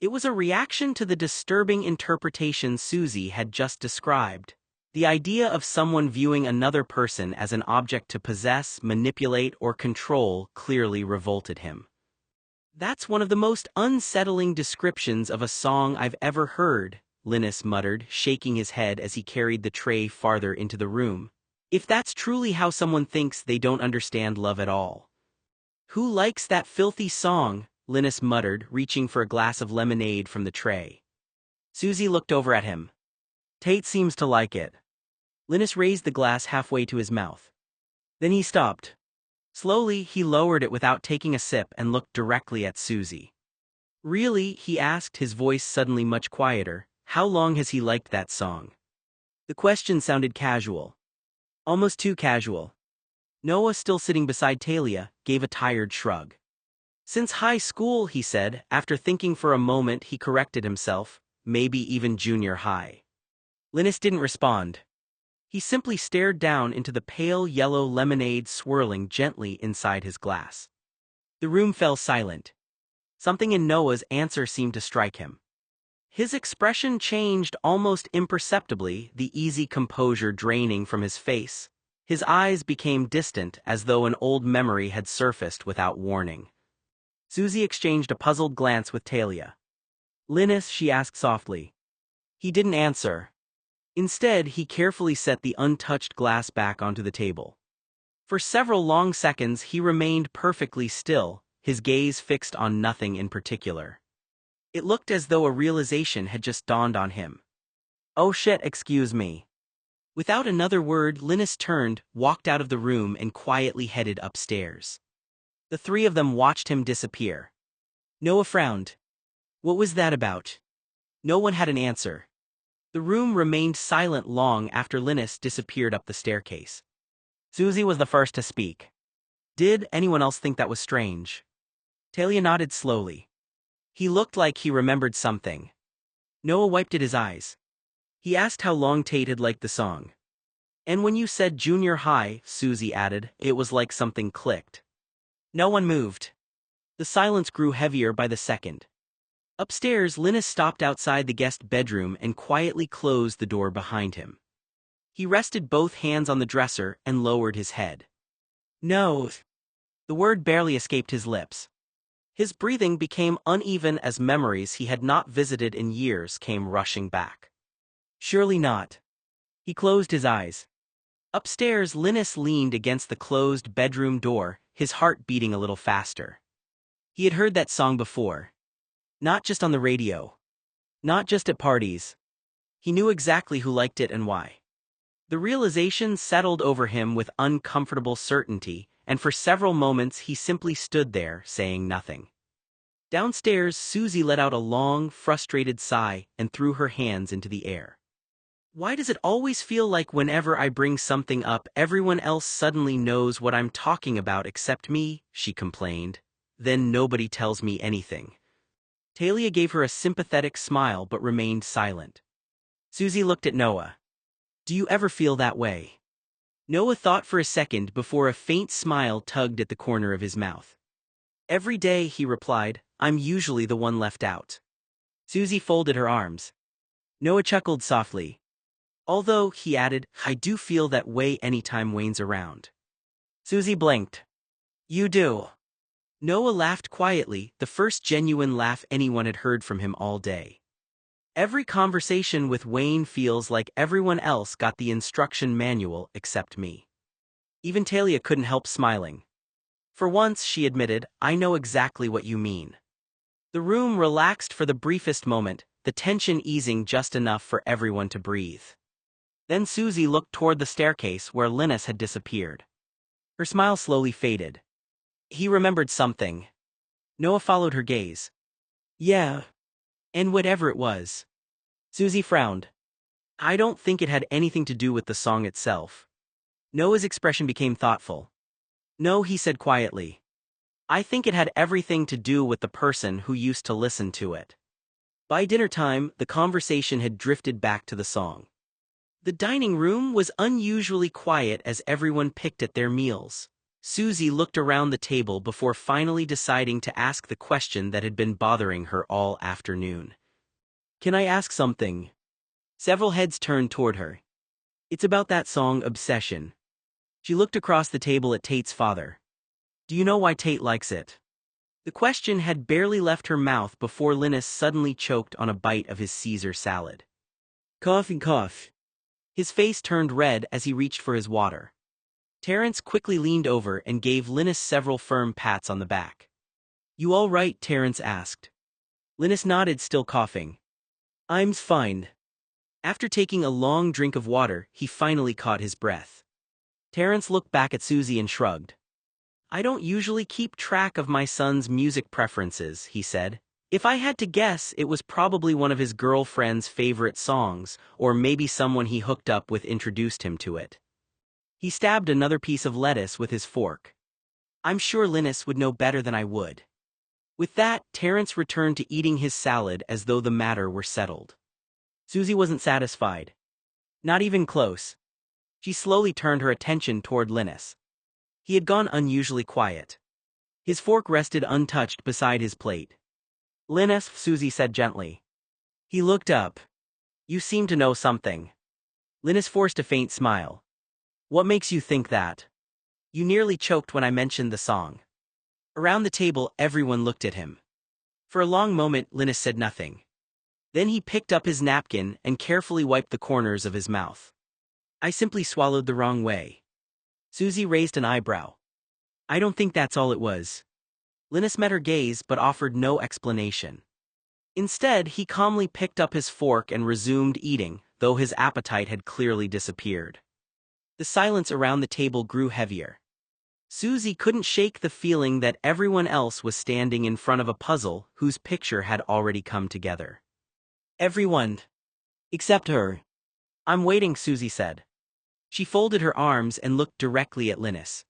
It was a reaction to the disturbing interpretation Susie had just described. The idea of someone viewing another person as an object to possess, manipulate, or control clearly revolted him. "That's one of the most unsettling descriptions of a song I've ever heard," Linus muttered, shaking his head as he carried the tray farther into the room. "If that's truly how someone thinks, they don't understand love at all." "Who likes that filthy song?" Linus muttered, reaching for a glass of lemonade from the tray. Susie looked over at him. "Tate seems to like it." Linus raised the glass halfway to his mouth. Then he stopped. Slowly, he lowered it without taking a sip and looked directly at Susie. "Really?" he asked, his voice suddenly much quieter. "How long has he liked that song?" The question sounded casual. Almost too casual. Noah, still sitting beside Talia, gave a tired shrug. "Since high school," he said. After thinking for a moment, he corrected himself. "Maybe even junior high." Linus didn't respond. He simply stared down into the pale yellow lemonade swirling gently inside his glass. The room fell silent. Something in Noah's answer seemed to strike him. His expression changed almost imperceptibly, the easy composure draining from his face. His eyes became distant, as though an old memory had surfaced without warning. Susie exchanged a puzzled glance with Talia. "Linus?" she asked softly. He didn't answer. Instead, he carefully set the untouched glass back onto the table. For several long seconds he remained perfectly still, his gaze fixed on nothing in particular. It looked as though a realization had just dawned on him. "Oh shit, excuse me." Without another word, Linus turned, walked out of the room, and quietly headed upstairs. The three of them watched him disappear. Noah frowned. What was that about? No one had an answer. The room remained silent long after Linus disappeared up the staircase. Susie was the first to speak. "Did anyone else think that was strange?" Talia nodded slowly. He looked like he remembered something. Noah wiped at his eyes. He asked how long Tate had liked the song. "And when you said junior high," Susie added, "it was like something clicked." No one moved. The silence grew heavier by the second. Upstairs, Linus stopped outside the guest bedroom and quietly closed the door behind him. He rested both hands on the dresser and lowered his head. "No." The word barely escaped his lips. His breathing became uneven as memories he had not visited in years came rushing back. "Surely not." He closed his eyes. Upstairs, Linus leaned against the closed bedroom door, his heart beating a little faster. He had heard that song before. Not just on the radio. Not just at parties. He knew exactly who liked it and why. The realization settled over him with uncomfortable certainty, and for several moments he simply stood there, saying nothing. Downstairs, Susie let out a long, frustrated sigh and threw her hands into the air. "Why does it always feel like whenever I bring something up, everyone else suddenly knows what I'm talking about except me?" she complained. "Then nobody tells me anything." Talia gave her a sympathetic smile but remained silent. Susie looked at Noah. "Do you ever feel that way?" Noah thought for a second before a faint smile tugged at the corner of his mouth. "Every day," he replied. "I'm usually the one left out." Susie folded her arms. Noah chuckled softly. "Although," he added, "I do feel that way anytime Wayne's around." Susie blinked. "You do?" Noah laughed quietly, the first genuine laugh anyone had heard from him all day. "Every conversation with Wayne feels like everyone else got the instruction manual except me." Even Talia couldn't help smiling. "For once," she admitted, "I know exactly what you mean." The room relaxed for the briefest moment, the tension easing just enough for everyone to breathe. Then Susie looked toward the staircase where Linus had disappeared. Her smile slowly faded. He remembered something. Noah followed her gaze. "Yeah. And whatever it was." Susie frowned. "I don't think it had anything to do with the song itself." Noah's expression became thoughtful. No, he said quietly. I think it had everything to do with the person who used to listen to it. By dinner time, the conversation had drifted back to the song. The dining room was unusually quiet as everyone picked at their meals. Susie looked around the table before finally deciding to ask the question that had been bothering her all afternoon. Can I ask something? Several heads turned toward her. It's about that song, Obsession. She looked across the table at Tate's father. Do you know why Tate likes it? The question had barely left her mouth before Linus suddenly choked on a bite of his Caesar salad. Cough and cough. His face turned red as he reached for his water. Terence quickly leaned over and gave Linus several firm pats on the back. You all right? Terence asked. Linus nodded, still coughing. I'm fine. After taking a long drink of water, he finally caught his breath. Terence looked back at Susie and shrugged. I don't usually keep track of my son's music preferences, he said. If I had to guess, it was probably one of his girlfriend's favorite songs, or maybe someone he hooked up with introduced him to it. He stabbed another piece of lettuce with his fork. I'm sure Linus would know better than I would. With that, Terence returned to eating his salad as though the matter were settled. Susie wasn't satisfied. Not even close. She slowly turned her attention toward Linus. He had gone unusually quiet. His fork rested untouched beside his plate. Linus, Susie said gently. He looked up. You seem to know something. Linus forced a faint smile. What makes you think that? You nearly choked when I mentioned the song. Around the table, everyone looked at him. For a long moment, Linus said nothing. Then he picked up his napkin and carefully wiped the corners of his mouth. I simply swallowed the wrong way. Susie raised an eyebrow. I don't think that's all it was. Linus met her gaze but offered no explanation. Instead, he calmly picked up his fork and resumed eating, though his appetite had clearly disappeared. The silence around the table grew heavier. Susie couldn't shake the feeling that everyone else was standing in front of a puzzle whose picture had already come together. Everyone. Except her. I'm waiting, Susie said. She folded her arms and looked directly at Linus.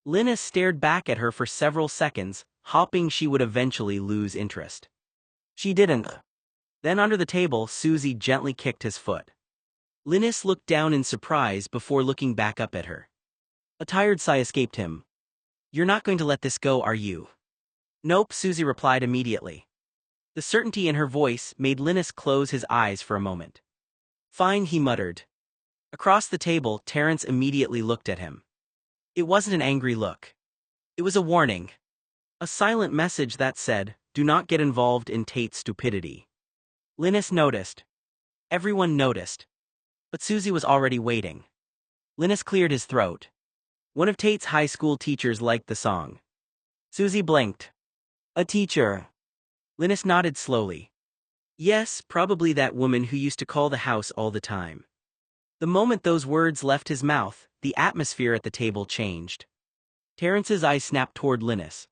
Linus stared back at her for several seconds, hoping she would eventually lose interest. She didn't. Then under the table, Susie gently kicked his foot. Linus looked down in surprise before looking back up at her. A tired sigh escaped him. You're not going to let this go, are you? Nope, Susie replied immediately. The certainty in her voice made Linus close his eyes for a moment. Fine, he muttered. Across the table, Terence immediately looked at him. It wasn't an angry look. It was a warning. A silent message that said, do not get involved in Tate's stupidity. Linus noticed. Everyone noticed. But Susie was already waiting. Linus cleared his throat. One of Tate's high school teachers liked the song. Susie blinked. A teacher. Linus nodded slowly. Yes, probably that woman who used to call the house all the time. The moment those words left his mouth, the atmosphere at the table changed. Terence's eyes snapped toward Linus.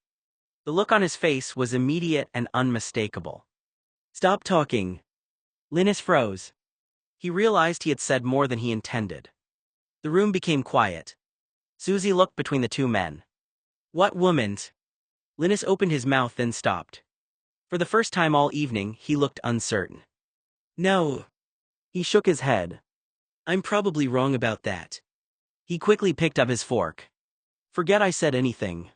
The look on his face was immediate and unmistakable. Stop talking. Linus froze. He realized he had said more than he intended. The room became quiet. Susie looked between the two men. What woman? Linus opened his mouth then stopped. For the first time all evening, he looked uncertain. No. He shook his head. I'm probably wrong about that. He quickly picked up his fork. Forget I said anything.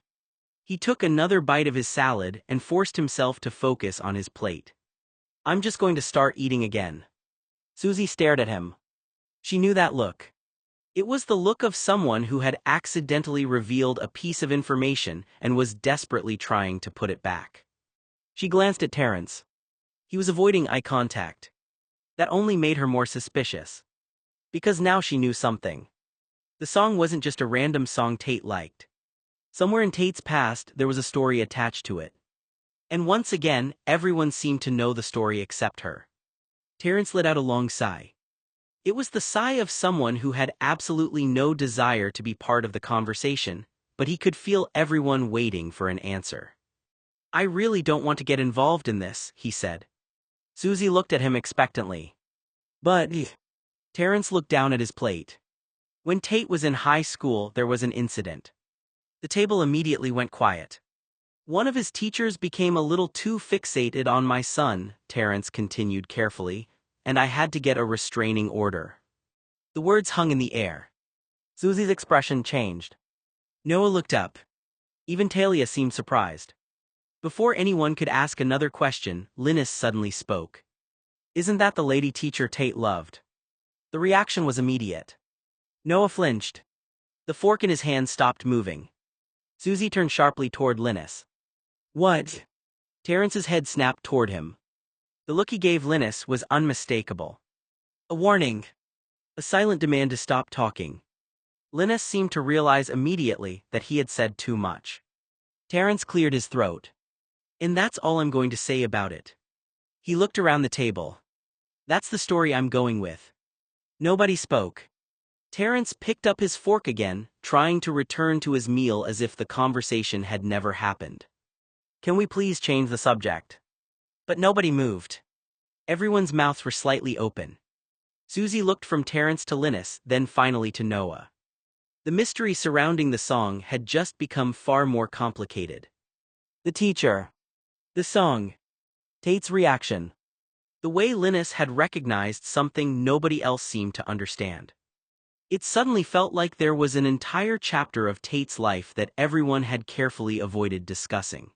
He took another bite of his salad and forced himself to focus on his plate. I'm just going to start eating again. Susie stared at him. She knew that look. It was the look of someone who had accidentally revealed a piece of information and was desperately trying to put it back. She glanced at Terence. He was avoiding eye contact. That only made her more suspicious. Because now she knew something. The song wasn't just a random song Tate liked. Somewhere in Tate's past, there was a story attached to it. And once again, everyone seemed to know the story except her. Terence let out a long sigh. It was the sigh of someone who had absolutely no desire to be part of the conversation, but he could feel everyone waiting for an answer. I really don't want to get involved in this, he said. Susie looked at him expectantly. But Terence looked down at his plate. When Tate was in high school, there was an incident. The table immediately went quiet. One of his teachers became a little too fixated on my son, Terrence continued carefully, and I had to get a restraining order. The words hung in the air. Susie's expression changed. Noah looked up. Even Talia seemed surprised. Before anyone could ask another question, Linus suddenly spoke. Isn't that the lady teacher Tate loved? The reaction was immediate. Noah flinched. The fork in his hand stopped moving. Susie turned sharply toward Linus. What? Terrence's head snapped toward him. The look he gave Linus was unmistakable. A warning. A silent demand to stop talking. Linus seemed to realize immediately that he had said too much. Terrence cleared his throat. And that's all I'm going to say about it. He looked around the table. That's the story I'm going with. Nobody spoke. Terrence picked up his fork again, trying to return to his meal as if the conversation had never happened. Can we please change the subject? But nobody moved. Everyone's mouths were slightly open. Susie looked from Terrence to Linus, then finally to Noah. The mystery surrounding the song had just become far more complicated. The teacher. The song. Tate's reaction. The way Linus had recognized something nobody else seemed to understand. It suddenly felt like there was an entire chapter of Tate's life that everyone had carefully avoided discussing.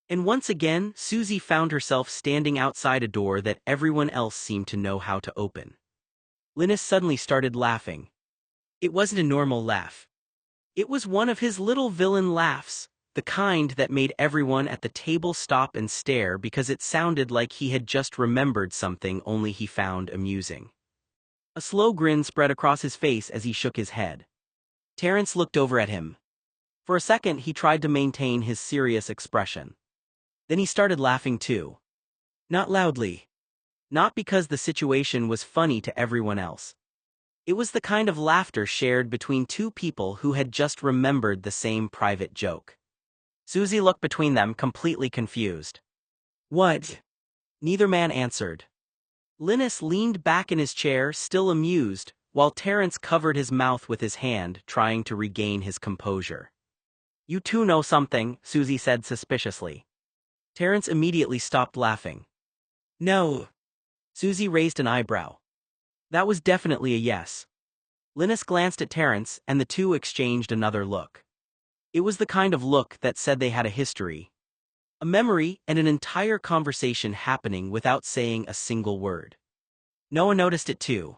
And once again, Susie found herself standing outside a door that everyone else seemed to know how to open. Linus suddenly started laughing. It wasn't a normal laugh. It was one of his little villain laughs, the kind that made everyone at the table stop and stare because it sounded like he had just remembered something only he found amusing. A slow grin spread across his face as he shook his head. Terrence looked over at him. For a second he tried to maintain his serious expression. Then he started laughing too. Not loudly. Not because the situation was funny to everyone else. It was the kind of laughter shared between two people who had just remembered the same private joke. Susie looked between them, completely confused. What? Neither man answered. Linus leaned back in his chair, still amused, while Terrence covered his mouth with his hand, trying to regain his composure. You two know something, Susie said suspiciously. Terrence immediately stopped laughing. No. Susie raised an eyebrow. That was definitely a yes. Linus glanced at Terrence, and the two exchanged another look. It was the kind of look that said they had a history, a memory, and an entire conversation happening without saying a single word. Noah noticed it too.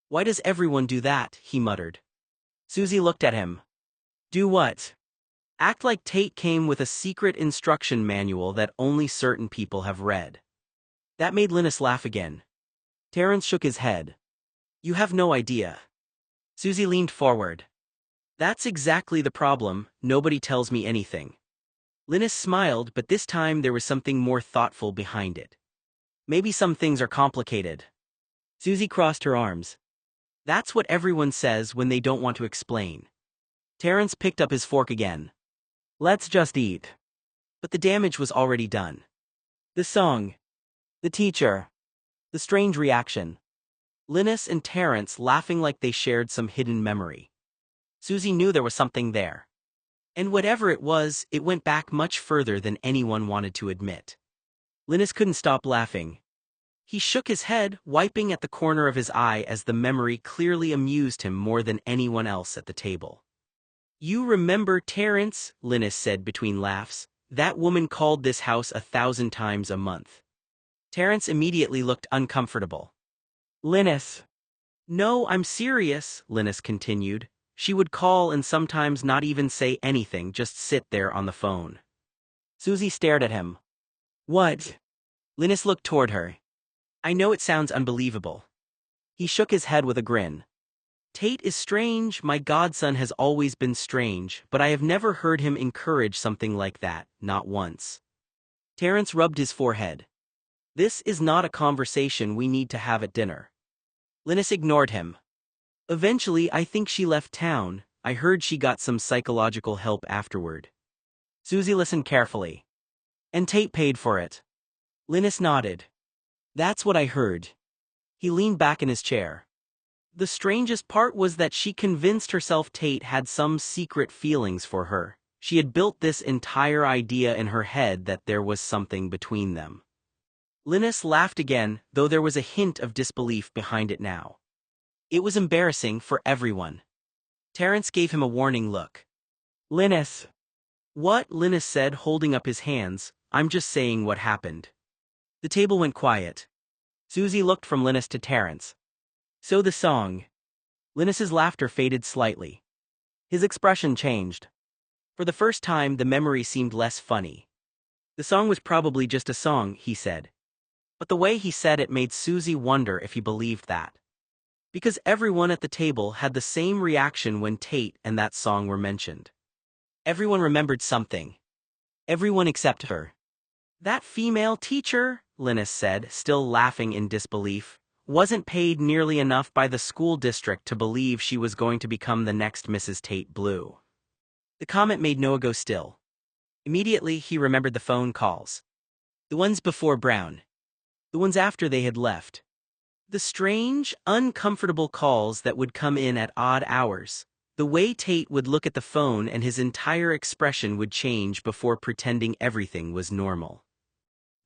Why does everyone do that? He muttered. Susie looked at him. Do what? Act like Tate came with a secret instruction manual that only certain people have read. That made Linus laugh again. Terrence shook his head. You have no idea. Susie leaned forward. That's exactly the problem, nobody tells me anything. Linus smiled, but this time there was something more thoughtful behind it. Maybe some things are complicated. Susie crossed her arms. That's what everyone says when they don't want to explain. Terrence picked up his fork again. Let's just eat. But the damage was already done. The song. The teacher. The strange reaction. Linus and Terrence laughing like they shared some hidden memory. Susie knew there was something there. And whatever it was, it went back much further than anyone wanted to admit. Linus couldn't stop laughing. He shook his head, wiping at the corner of his eye as the memory clearly amused him more than anyone else at the table. You remember Terrence, Linus said between laughs. That woman called this house 1,000 times a month. Terrence immediately looked uncomfortable. Linus. No, I'm serious, Linus continued. She would call and sometimes not even say anything, just sit there on the phone. Susie stared at him. What? Linus looked toward her. I know it sounds unbelievable. He shook his head with a grin. Tate is strange, my godson has always been strange, but I have never heard him encourage something like that, not once. Terrence rubbed his forehead. This is not a conversation we need to have at dinner. Linus ignored him. Eventually, I think she left town. I heard she got some psychological help afterward. Susie listened carefully. And Tate paid for it. Linus nodded. That's what I heard. He leaned back in his chair. The strangest part was that she convinced herself Tate had some secret feelings for her. She had built this entire idea in her head that there was something between them. Linus laughed again, though there was a hint of disbelief behind it now. It was embarrassing for everyone. Terence gave him a warning look. "Linus." "What?" Linus said, holding up his hands. "I'm just saying what happened." The table went quiet. Susie looked from Linus to Terence. "So the song." Linus's laughter faded slightly. His expression changed. For the first time, the memory seemed less funny. "The song was probably just a song," he said. But the way he said it made Susie wonder if he believed that. Because everyone at the table had the same reaction when Tate and that song were mentioned. Everyone remembered something. Everyone except her. "That female teacher," Linus said, still laughing in disbelief, "wasn't paid nearly enough by the school district to believe she was going to become the next Mrs. Tate Blue." The comment made Noah go still. Immediately, he remembered the phone calls. The ones before Brown. The ones after they had left. The strange, uncomfortable calls that would come in at odd hours. The way Tate would look at the phone and his entire expression would change before pretending everything was normal.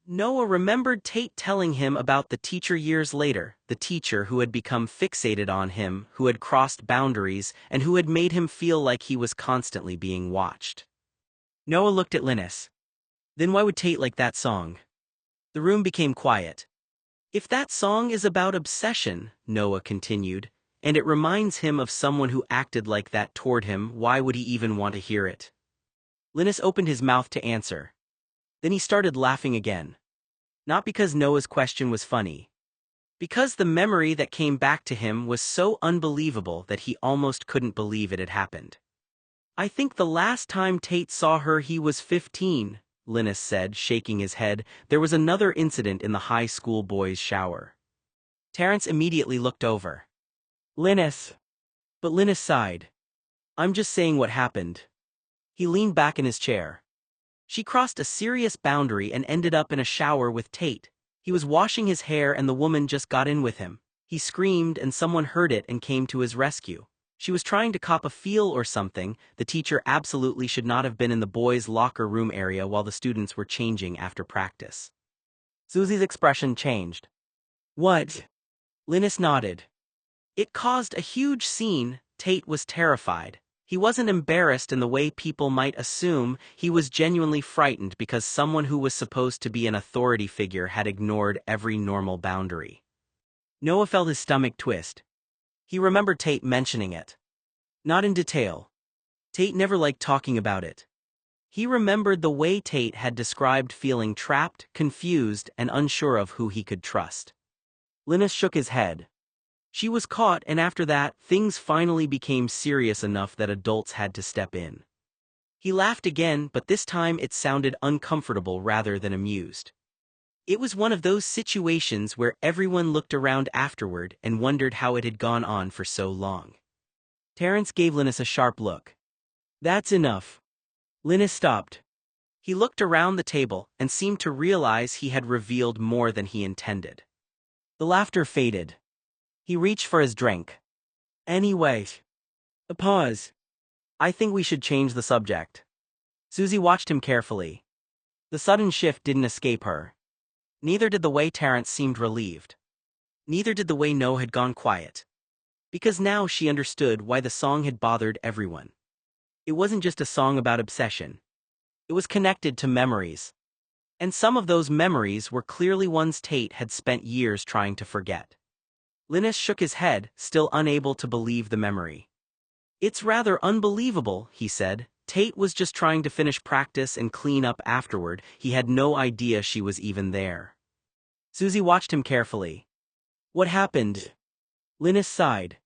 Noah remembered Tate telling him about the teacher years later, the teacher who had become fixated on him, who had crossed boundaries, and who had made him feel like he was constantly being watched. Noah looked at Linus. "Then why would Tate like that song?" The room became quiet. "If that song is about obsession," Noah continued, "and it reminds him of someone who acted like that toward him, why would he even want to hear it?" Linus opened his mouth to answer. Then he started laughing again. Not because Noah's question was funny. Because the memory that came back to him was so unbelievable that he almost couldn't believe it had happened. "I think the last time Tate saw her he was 15, Linus said, shaking his head. "There was another incident in the high school boys' shower." Terence immediately looked over. "Linus." But Linus sighed. "I'm just saying what happened." He leaned back in his chair. "She crossed a serious boundary and ended up in a shower with Tate. He was washing his hair and the woman just got in with him. He screamed and someone heard it and came to his rescue. She was trying to cop a feel or something. The teacher absolutely should not have been in the boys' locker room area while the students were changing after practice." Susie's expression changed. "What?" Linus nodded. "It caused a huge scene." Tate was terrified. He wasn't embarrassed in the way people might assume. He was genuinely frightened because someone who was supposed to be an authority figure had ignored every normal boundary. Noah felt his stomach twist. He remembered Tate mentioning it. Not in detail. Tate never liked talking about it. He remembered the way Tate had described feeling trapped, confused, and unsure of who he could trust. Linus shook his head. "She was caught, and after that, things finally became serious enough that adults had to step in." He laughed again, but this time it sounded uncomfortable rather than amused. It was one of those situations where everyone looked around afterward and wondered how it had gone on for so long. Terence gave Linus a sharp look. "That's enough." Linus stopped. He looked around the table and seemed to realize he had revealed more than he intended. The laughter faded. He reached for his drink. "Anyway." A pause. "I think we should change the subject." Susie watched him carefully. The sudden shift didn't escape her. Neither did the way Terence seemed relieved. Neither did the way Noah had gone quiet. Because now she understood why the song had bothered everyone. It wasn't just a song about obsession. It was connected to memories. And some of those memories were clearly ones Tate had spent years trying to forget. Linus shook his head, still unable to believe the memory. "It's rather unbelievable," he said. "Tate was just trying to finish practice and clean up afterward. He had no idea she was even there." Susie watched him carefully. "What happened?" Linus sighed.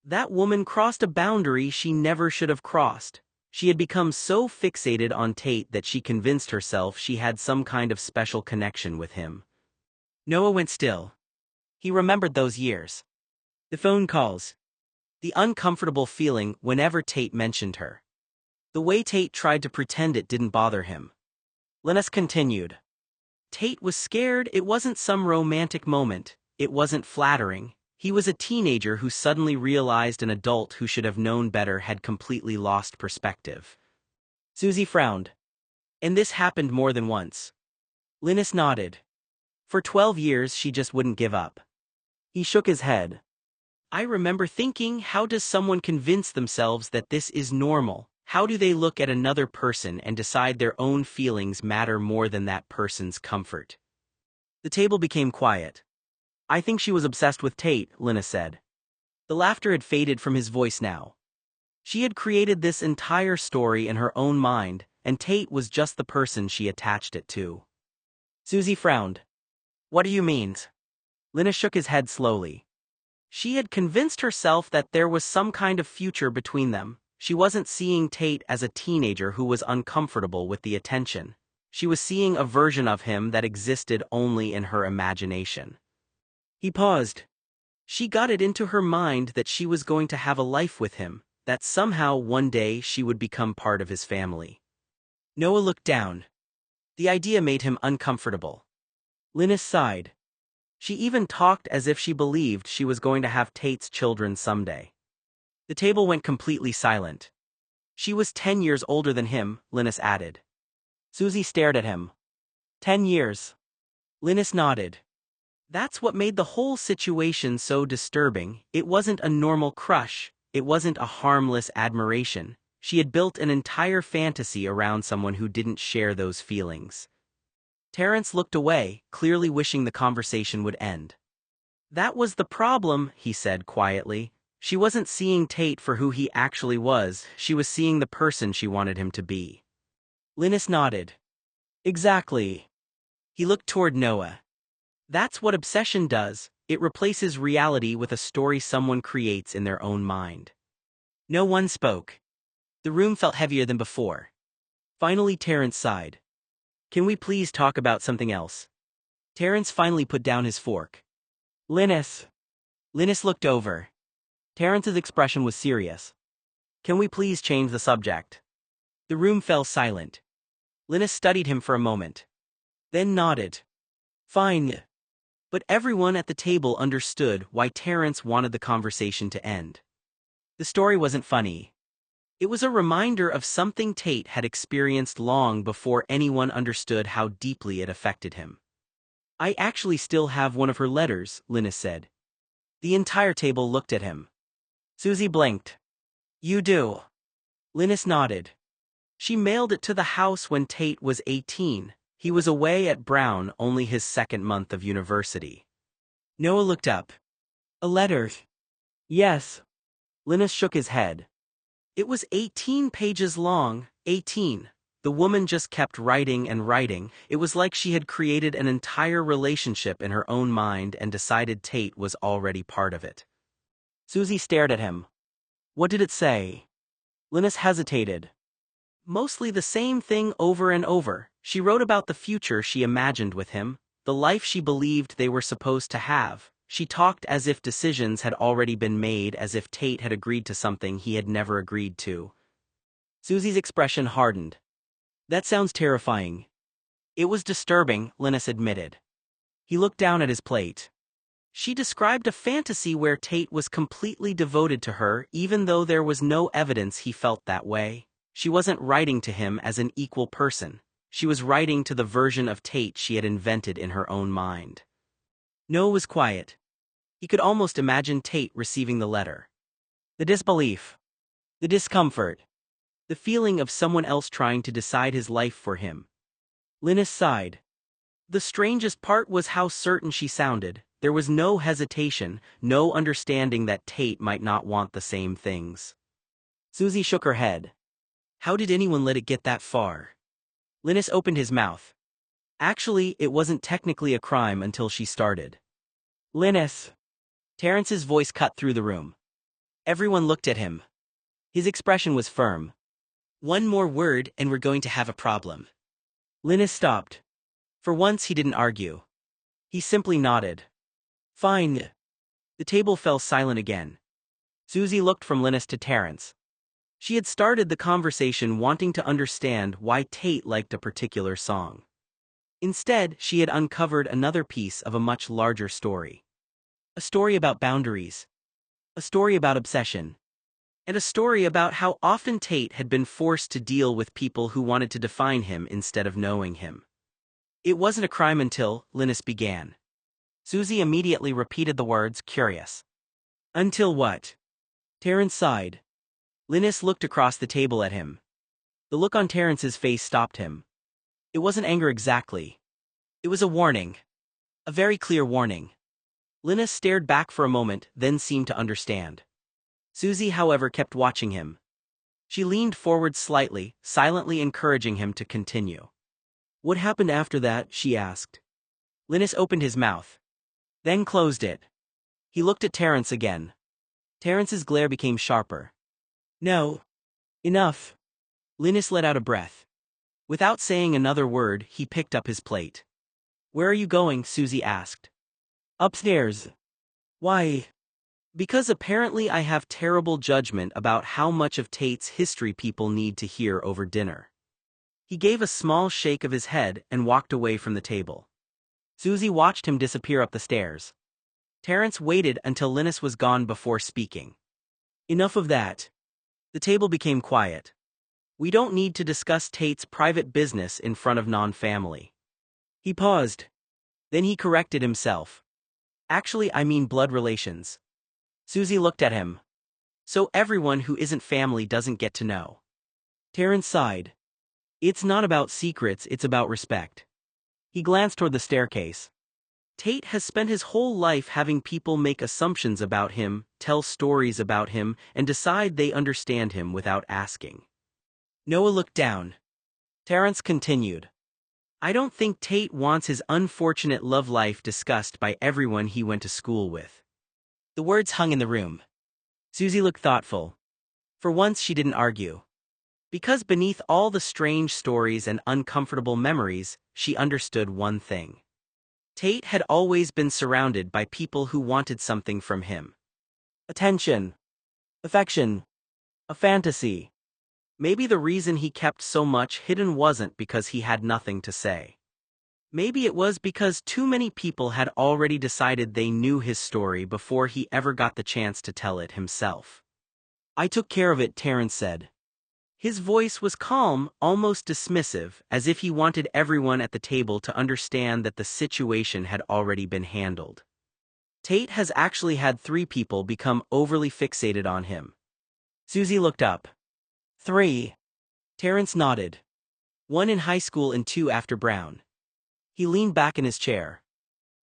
"That woman crossed a boundary she never should have crossed. She had become so fixated on Tate that she convinced herself she had some kind of special connection with him." Noah went still. He remembered those years. The phone calls. The uncomfortable feeling whenever Tate mentioned her. The way Tate tried to pretend it didn't bother him. Linus continued. "Tate was scared. It wasn't some romantic moment. It wasn't flattering. He was a teenager who suddenly realized an adult who should have known better had completely lost perspective. Susie frowned. And this happened more than once. Linus nodded. For 12 years she just wouldn't give up. He shook his head. I remember thinking, how does someone convince themselves that this is normal? How do they look at another person and decide their own feelings matter more than that person's comfort? The table became quiet. I think she was obsessed with Tate, Linus said. The laughter had faded from his voice now. She had created this entire story in her own mind, and Tate was just the person she attached it to. Susie frowned. What do you mean? Linus shook his head slowly. She had convinced herself that there was some kind of future between them. She wasn't seeing Tate as a teenager who was uncomfortable with the attention. She was seeing a version of him that existed only in her imagination. He paused. She got it into her mind that she was going to have a life with him, that somehow one day she would become part of his family. Noah looked down. The idea made him uncomfortable. Linus sighed. She even talked as if she believed she was going to have Tate's children someday. The table went completely silent. She was 10 years older than him, Linus added. Susie stared at him. 10 years. Linus nodded. That's what made the whole situation so disturbing. It wasn't a normal crush. It wasn't a harmless admiration. She had built an entire fantasy around someone who didn't share those feelings. Terrence looked away, clearly wishing the conversation would end. That was the problem, he said quietly. She wasn't seeing Tate for who he actually was, she was seeing the person she wanted him to be. Linus nodded. Exactly. He looked toward Noah. That's what obsession does, it replaces reality with a story someone creates in their own mind. No one spoke. The room felt heavier than before. Finally Terrence sighed. Can we please talk about something else? Terrence finally put down his fork. Linus. Linus looked over. Terrence's expression was serious. Can we please change the subject? The room fell silent. Linus studied him for a moment. Then nodded. Fine. But everyone at the table understood why Terrence wanted the conversation to end. The story wasn't funny. It was a reminder of something Tate had experienced long before anyone understood how deeply it affected him. I actually still have one of her letters, Linus said. The entire table looked at him. Susie blinked. You do? Linus nodded. She mailed it to the house when Tate was 18. He was away at Brown only his second month of university. Noah looked up. A letter? Yes. Linus shook his head. It was 18 pages long, 18. The woman just kept writing and writing. It was like she had created an entire relationship in her own mind and decided Tate was already part of it. Susie stared at him. What did it say? Linus hesitated. Mostly the same thing over and over. She wrote about the future she imagined with him, the life she believed they were supposed to have. She talked as if decisions had already been made, as if Tate had agreed to something he had never agreed to. Susie's expression hardened. That sounds terrifying. It was disturbing, Linus admitted. He looked down at his plate. She described a fantasy where Tate was completely devoted to her, even though there was no evidence he felt that way. She wasn't writing to him as an equal person. She was writing to the version of Tate she had invented in her own mind. Noah was quiet. He could almost imagine Tate receiving the letter. The disbelief. The discomfort. The feeling of someone else trying to decide his life for him. Linus sighed. The strangest part was how certain she sounded. There was no hesitation, no understanding that Tate might not want the same things. Susie shook her head. How did anyone let it get that far? Linus opened his mouth. Actually, it wasn't technically a crime until she started. Linus. Terrence's voice cut through the room. Everyone looked at him. His expression was firm. One more word and we're going to have a problem. Linus stopped. For once he didn't argue. He simply nodded. Fine. The table fell silent again. Susie looked from Linus to Terrence. She had started the conversation wanting to understand why Tate liked a particular song. Instead, she had uncovered another piece of a much larger story. A story about boundaries. A story about obsession. And a story about how often Tate had been forced to deal with people who wanted to define him instead of knowing him. It wasn't a crime until, Linus began. Susie immediately repeated the words, curious. Until what? Terrence sighed. Linus looked across the table at him. The look on Terrence's face stopped him. It wasn't anger exactly. It was a warning. A very clear warning. Linus stared back for a moment, then seemed to understand. Susie, however, kept watching him. She leaned forward slightly, silently encouraging him to continue. What happened after that? She asked. Linus opened his mouth. Then closed it. He looked at Terrence again. Terrence's glare became sharper. No. Enough. Linus let out a breath. Without saying another word, he picked up his plate. Where are you going? Susie asked. Upstairs. Why? Because apparently I have terrible judgment about how much of Tate's history people need to hear over dinner. He gave a small shake of his head and walked away from the table. Susie watched him disappear up the stairs. Terrence waited until Linus was gone before speaking. Enough of that. The table became quiet. We don't need to discuss Tate's private business in front of non-family. He paused. Then he corrected himself. Actually, I mean blood relations. Susie looked at him. So everyone who isn't family doesn't get to know. Terrence sighed. It's not about secrets, it's about respect. He glanced toward the staircase. Tate has spent his whole life having people make assumptions about him, tell stories about him, and decide they understand him without asking. Noah looked down. Terrence continued. I don't think Tate wants his unfortunate love life discussed by everyone he went to school with. The words hung in the room. Susie looked thoughtful. For once she didn't argue. Because beneath all the strange stories and uncomfortable memories, she understood one thing. Tate had always been surrounded by people who wanted something from him. Attention. Affection. A fantasy. Maybe the reason he kept so much hidden wasn't because he had nothing to say. Maybe it was because too many people had already decided they knew his story before he ever got the chance to tell it himself. I took care of it, Terrence said. His voice was calm, almost dismissive, as if he wanted everyone at the table to understand that the situation had already been handled. Tate has actually had 3 people become overly fixated on him. Susie looked up. 3. Terrence nodded. 1 in high school and 2 after Brown. He leaned back in his chair.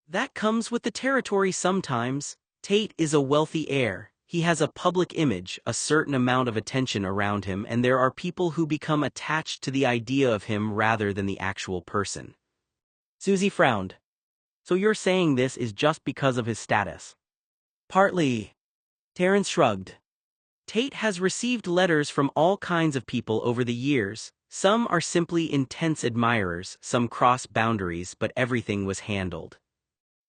That comes with the territory sometimes. Tate is a wealthy heir. He has a public image, a certain amount of attention around him, and there are people who become attached to the idea of him rather than the actual person. Susie frowned. So you're saying this is just because of his status? Partly. Terrence shrugged. Tate has received letters from all kinds of people over the years. Some are simply intense admirers, some cross boundaries, but everything was handled.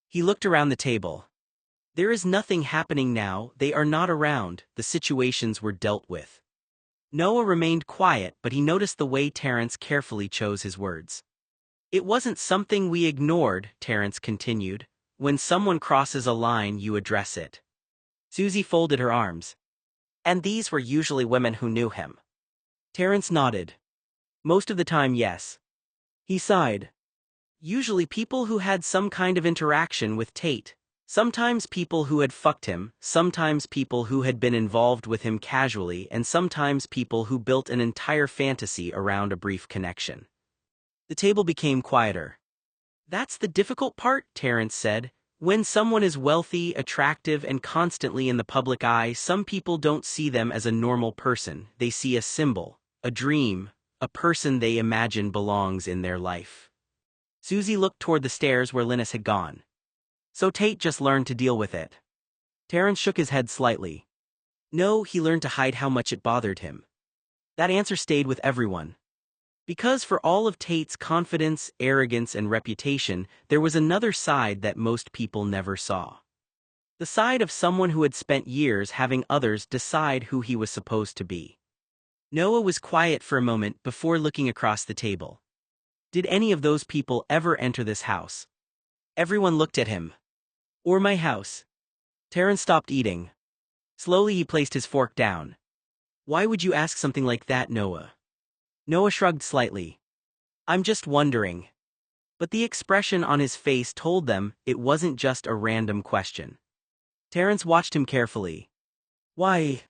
He looked around the table. There is nothing happening now, they are not around, the situations were dealt with. Noah remained quiet, but he noticed the way Terrence carefully chose his words. It wasn't something we ignored, Terrence continued. When someone crosses a line, you address it. Susie folded her arms. And these were usually women who knew him. Terrence nodded. Most of the time, yes. He sighed. Usually people who had some kind of interaction with Tate. Sometimes people who had fucked him, sometimes people who had been involved with him casually, and sometimes people who built an entire fantasy around a brief connection. The table became quieter. That's the difficult part, Terrence said. When someone is wealthy, attractive, and constantly in the public eye, some people don't see them as a normal person. They see a symbol, a dream, a person they imagine belongs in their life. Susie looked toward the stairs where Linus had gone. So Tate just learned to deal with it. Terrence shook his head slightly. No, he learned to hide how much it bothered him. That answer stayed with everyone. Because for all of Tate's confidence, arrogance, and reputation, there was another side that most people never saw. The side of someone who had spent years having others decide who he was supposed to be. Noah was quiet for a moment before looking across the table. Did any of those people ever enter this house? Everyone looked at him. Or my house. Terrence stopped eating. Slowly he placed his fork down. Why would you ask something like that, Noah? Noah shrugged slightly. I'm just wondering. But the expression on his face told them it wasn't just a random question. Terrence watched him carefully. Why?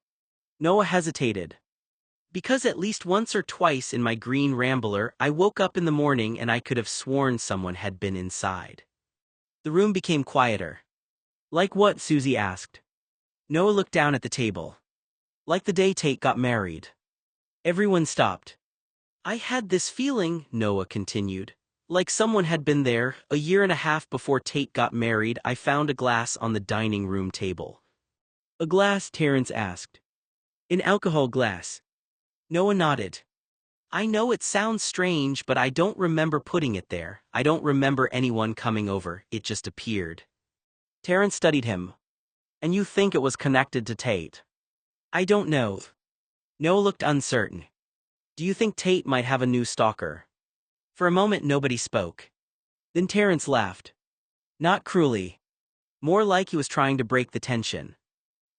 Noah hesitated. Because at least once or twice in my green Rambler I woke up in the morning and I could have sworn someone had been inside. The room became quieter. Like what? Susie asked. Noah looked down at the table. Like the day Tate got married. Everyone stopped. I had this feeling, Noah continued. Like someone had been there. A year and a half before Tate got married, I found a glass on the dining room table. A glass? Terrence asked. An alcohol glass. Noah nodded. I know it sounds strange, but I don't remember putting it there. I don't remember anyone coming over, it just appeared. Terrence studied him. And you think it was connected to Tate? I don't know. Noah looked uncertain. Do you think Tate might have a new stalker? For a moment nobody spoke. Then Terrence laughed. Not cruelly. More like he was trying to break the tension.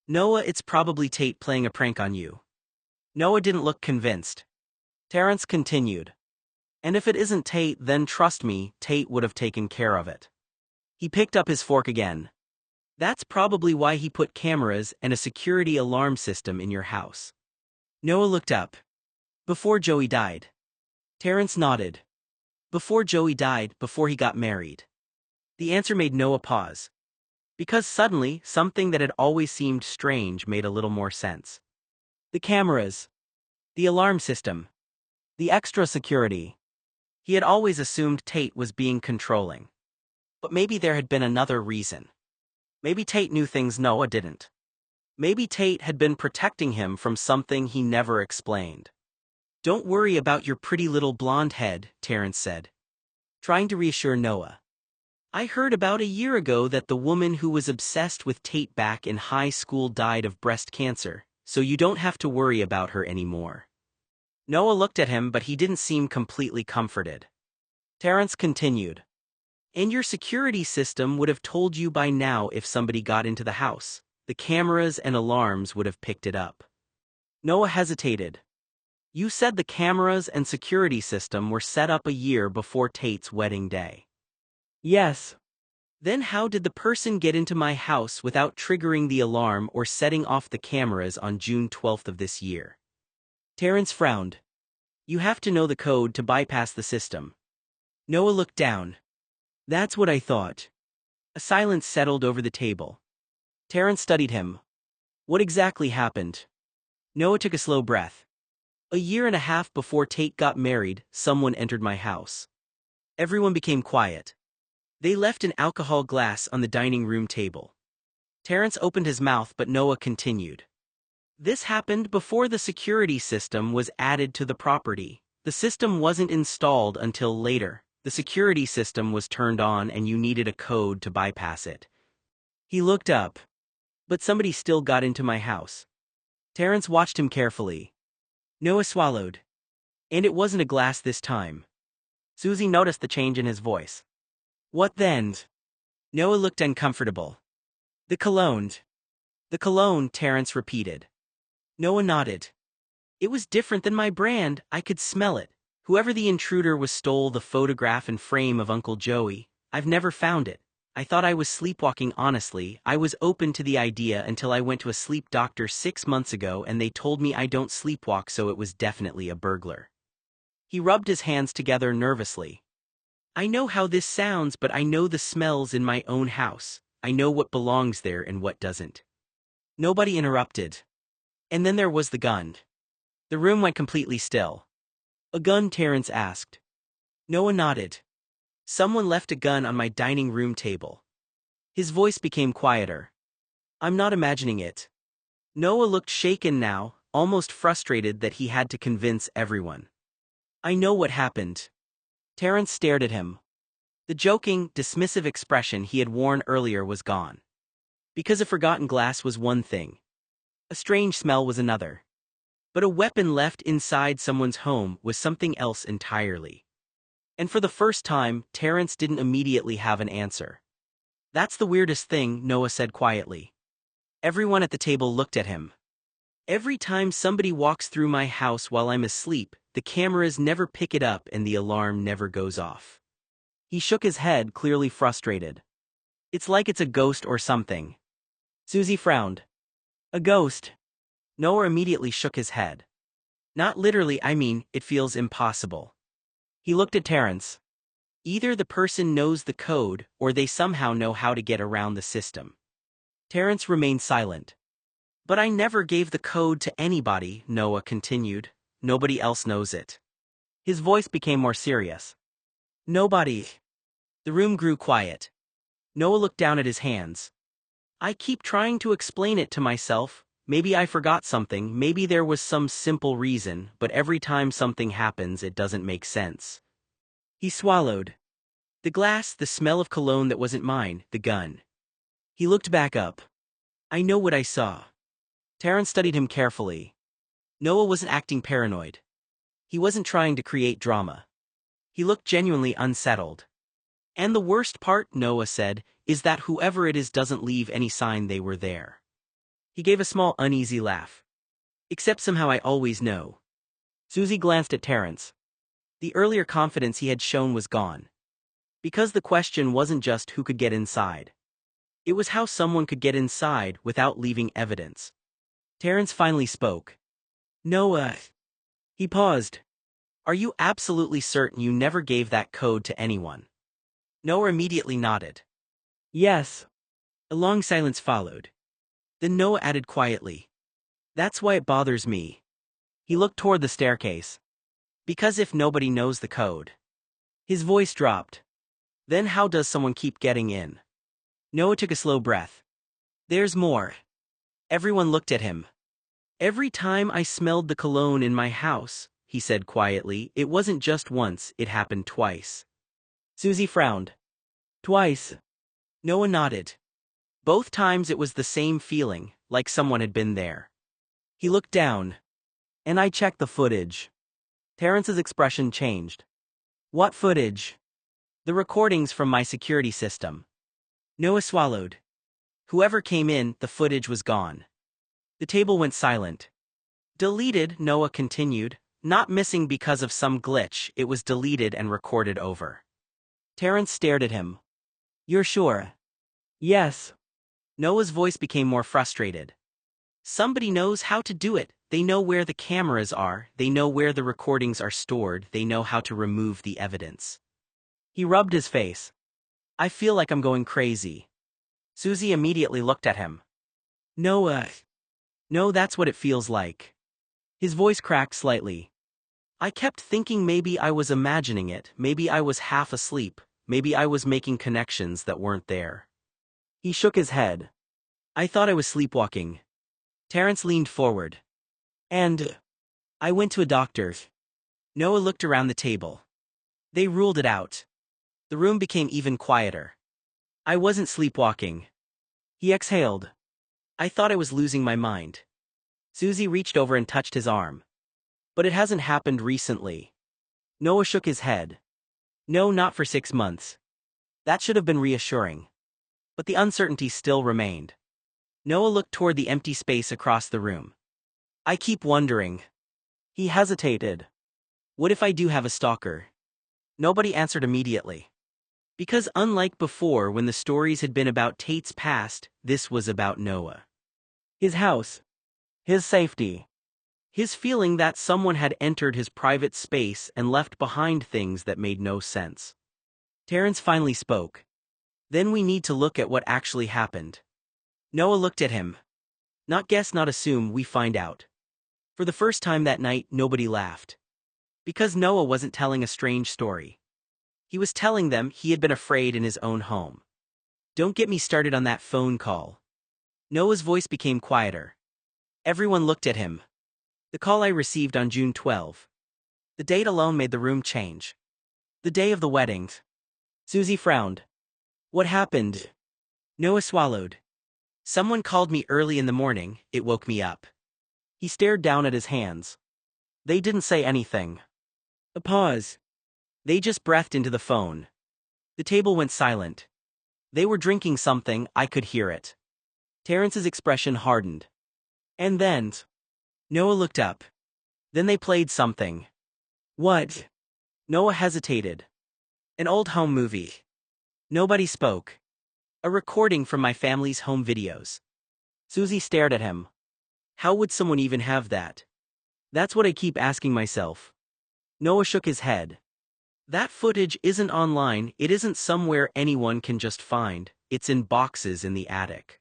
Noah, it's probably Tate playing a prank on you. Noah didn't look convinced. Terrence continued. And if it isn't Tate, then trust me, Tate would have taken care of it. He picked up his fork again. That's probably why he put cameras and a security alarm system in your house. Noah looked up. Before Joey died. Terrence nodded. Before Joey died, before he got married. The answer made Noah pause. Because suddenly, something that had always seemed strange made a little more sense. The cameras. The alarm system. The extra security. He had always assumed Tate was being controlling. But maybe there had been another reason. Maybe Tate knew things Noah didn't. Maybe Tate had been protecting him from something he never explained. Don't worry about your pretty little blonde head, Terrence said, trying to reassure Noah. I heard about a year ago that the woman who was obsessed with Tate back in high school died of breast cancer, so you don't have to worry about her anymore. Noah looked at him, but he didn't seem completely comforted. Terrence continued. And your security system would have told you by now if somebody got into the house. The cameras and alarms would have picked it up. Noah hesitated. You said the cameras and security system were set up a year before Tate's wedding day. Yes. Then how did the person get into my house without triggering the alarm or setting off the cameras on June 12th of this year? Terrence frowned. You have to know the code to bypass the system. Noah looked down. That's what I thought. A silence settled over the table. Terrence studied him. What exactly happened? Noah took a slow breath. A year and a half before Tate got married, someone entered my house. Everyone became quiet. They left an alcohol glass on the dining room table. Terrence opened his mouth, but Noah continued. This happened before the security system was added to the property. The system wasn't installed until later. The security system was turned on and you needed a code to bypass it. He looked up. But somebody still got into my house. Terrence watched him carefully. Noah swallowed. And it wasn't a glass this time. Susie noticed the change in his voice. What then? Noah looked uncomfortable. The cologne. The cologne, Terrence repeated. Noah nodded. It was different than my brand, I could smell it. Whoever the intruder was stole the photograph and frame of Uncle Joey. I've never found it. I thought I was sleepwalking. Honestly, I was open to the idea until I went to a sleep doctor 6 months ago and they told me I don't sleepwalk, so it was definitely a burglar. He rubbed his hands together nervously. I know how this sounds, but I know the smells in my own house. I know what belongs there and what doesn't. Nobody interrupted. And then there was the gun. The room went completely still. A gun? Terrence asked. Noah nodded. Someone left a gun on my dining room table. His voice became quieter. I'm not imagining it. Noah looked shaken now, almost frustrated that he had to convince everyone. I know what happened. Terrence stared at him. The joking, dismissive expression he had worn earlier was gone. Because a forgotten glass was one thing. A strange smell was another. But a weapon left inside someone's home was something else entirely. And for the first time, Terrence didn't immediately have an answer. That's the weirdest thing, Noah said quietly. Everyone at the table looked at him. Every time somebody walks through my house while I'm asleep, the cameras never pick it up and the alarm never goes off. He shook his head, clearly frustrated. It's like it's a ghost or something. Susie frowned. A ghost? Noah immediately shook his head. Not literally, I mean, it feels impossible. He looked at Terrence. Either the person knows the code, or they somehow know how to get around the system. Terrence remained silent. But I never gave the code to anybody, Noah continued. Nobody else knows it. His voice became more serious. Nobody. The room grew quiet. Noah looked down at his hands. I keep trying to explain it to myself. Maybe I forgot something, maybe there was some simple reason, but every time something happens it doesn't make sense. He swallowed. The glass, the smell of cologne that wasn't mine, the gun. He looked back up. I know what I saw. Terrence studied him carefully. Noah wasn't acting paranoid. He wasn't trying to create drama. He looked genuinely unsettled. And the worst part, Noah said, is that whoever it is doesn't leave any sign they were there. He gave a small uneasy laugh. Except somehow I always know. Susie glanced at Terrence. The earlier confidence he had shown was gone. Because the question wasn't just who could get inside. It was how someone could get inside without leaving evidence. Terrence finally spoke. Noah. He paused. Are you absolutely certain you never gave that code to anyone? Noah immediately nodded. Yes. A long silence followed. Then Noah added quietly. That's why it bothers me. He looked toward the staircase. Because if nobody knows the code. His voice dropped. Then how does someone keep getting in? Noah took a slow breath. There's more. Everyone looked at him. Every time I smelled the cologne in my house, he said quietly, it wasn't just once, it happened twice. Susie frowned. Twice. Noah nodded. Both times it was the same feeling, like someone had been there. He looked down. And I checked the footage. Terrence's expression changed. What footage? The recordings from my security system. Noah swallowed. Whoever came in, the footage was gone. The table went silent. Deleted, Noah continued, not missing because of some glitch, it was deleted and recorded over. Terrence stared at him. You're sure? Yes. Noah's voice became more frustrated. Somebody knows how to do it, they know where the cameras are, they know where the recordings are stored, they know how to remove the evidence. He rubbed his face. I feel like I'm going crazy. Susie immediately looked at him. Noah. No, that's what it feels like. His voice cracked slightly. I kept thinking maybe I was imagining it, maybe I was half asleep, maybe I was making connections that weren't there. He shook his head. I thought I was sleepwalking. Terrence leaned forward. And I went to a doctor. Noah looked around the table. They ruled it out. The room became even quieter. I wasn't sleepwalking. He exhaled. I thought I was losing my mind. Susie reached over and touched his arm. But it hasn't happened recently. Noah shook his head. No, not for 6 months. That should have been reassuring. But the uncertainty still remained. Noah looked toward the empty space across the room. I keep wondering. He hesitated. What if I do have a stalker? Nobody answered immediately. Because unlike before when the stories had been about Tate's past, this was about Noah. His house. His safety. His feeling that someone had entered his private space and left behind things that made no sense. Terrence finally spoke. Then we need to look at what actually happened. Noah looked at him. Not guess, not assume, we find out. For the first time that night, nobody laughed. Because Noah wasn't telling a strange story. He was telling them he had been afraid in his own home. Don't get me started on that phone call. Noah's voice became quieter. Everyone looked at him. The call I received on June 12. The date alone made the room change. The day of the wedding. Susie frowned. What happened? Noah swallowed. Someone called me early in the morning, it woke me up. He stared down at his hands. They didn't say anything. A pause. They just breathed into the phone. The table went silent. They were drinking something, I could hear it. Terrence's expression hardened. And then, Noah looked up. Then they played something. What? Noah hesitated. An old home movie. Nobody spoke. A recording from my family's home videos. Susie stared at him. How would someone even have that? That's what I keep asking myself. Noah shook his head. That footage isn't online, it isn't somewhere anyone can just find, it's in boxes in the attic.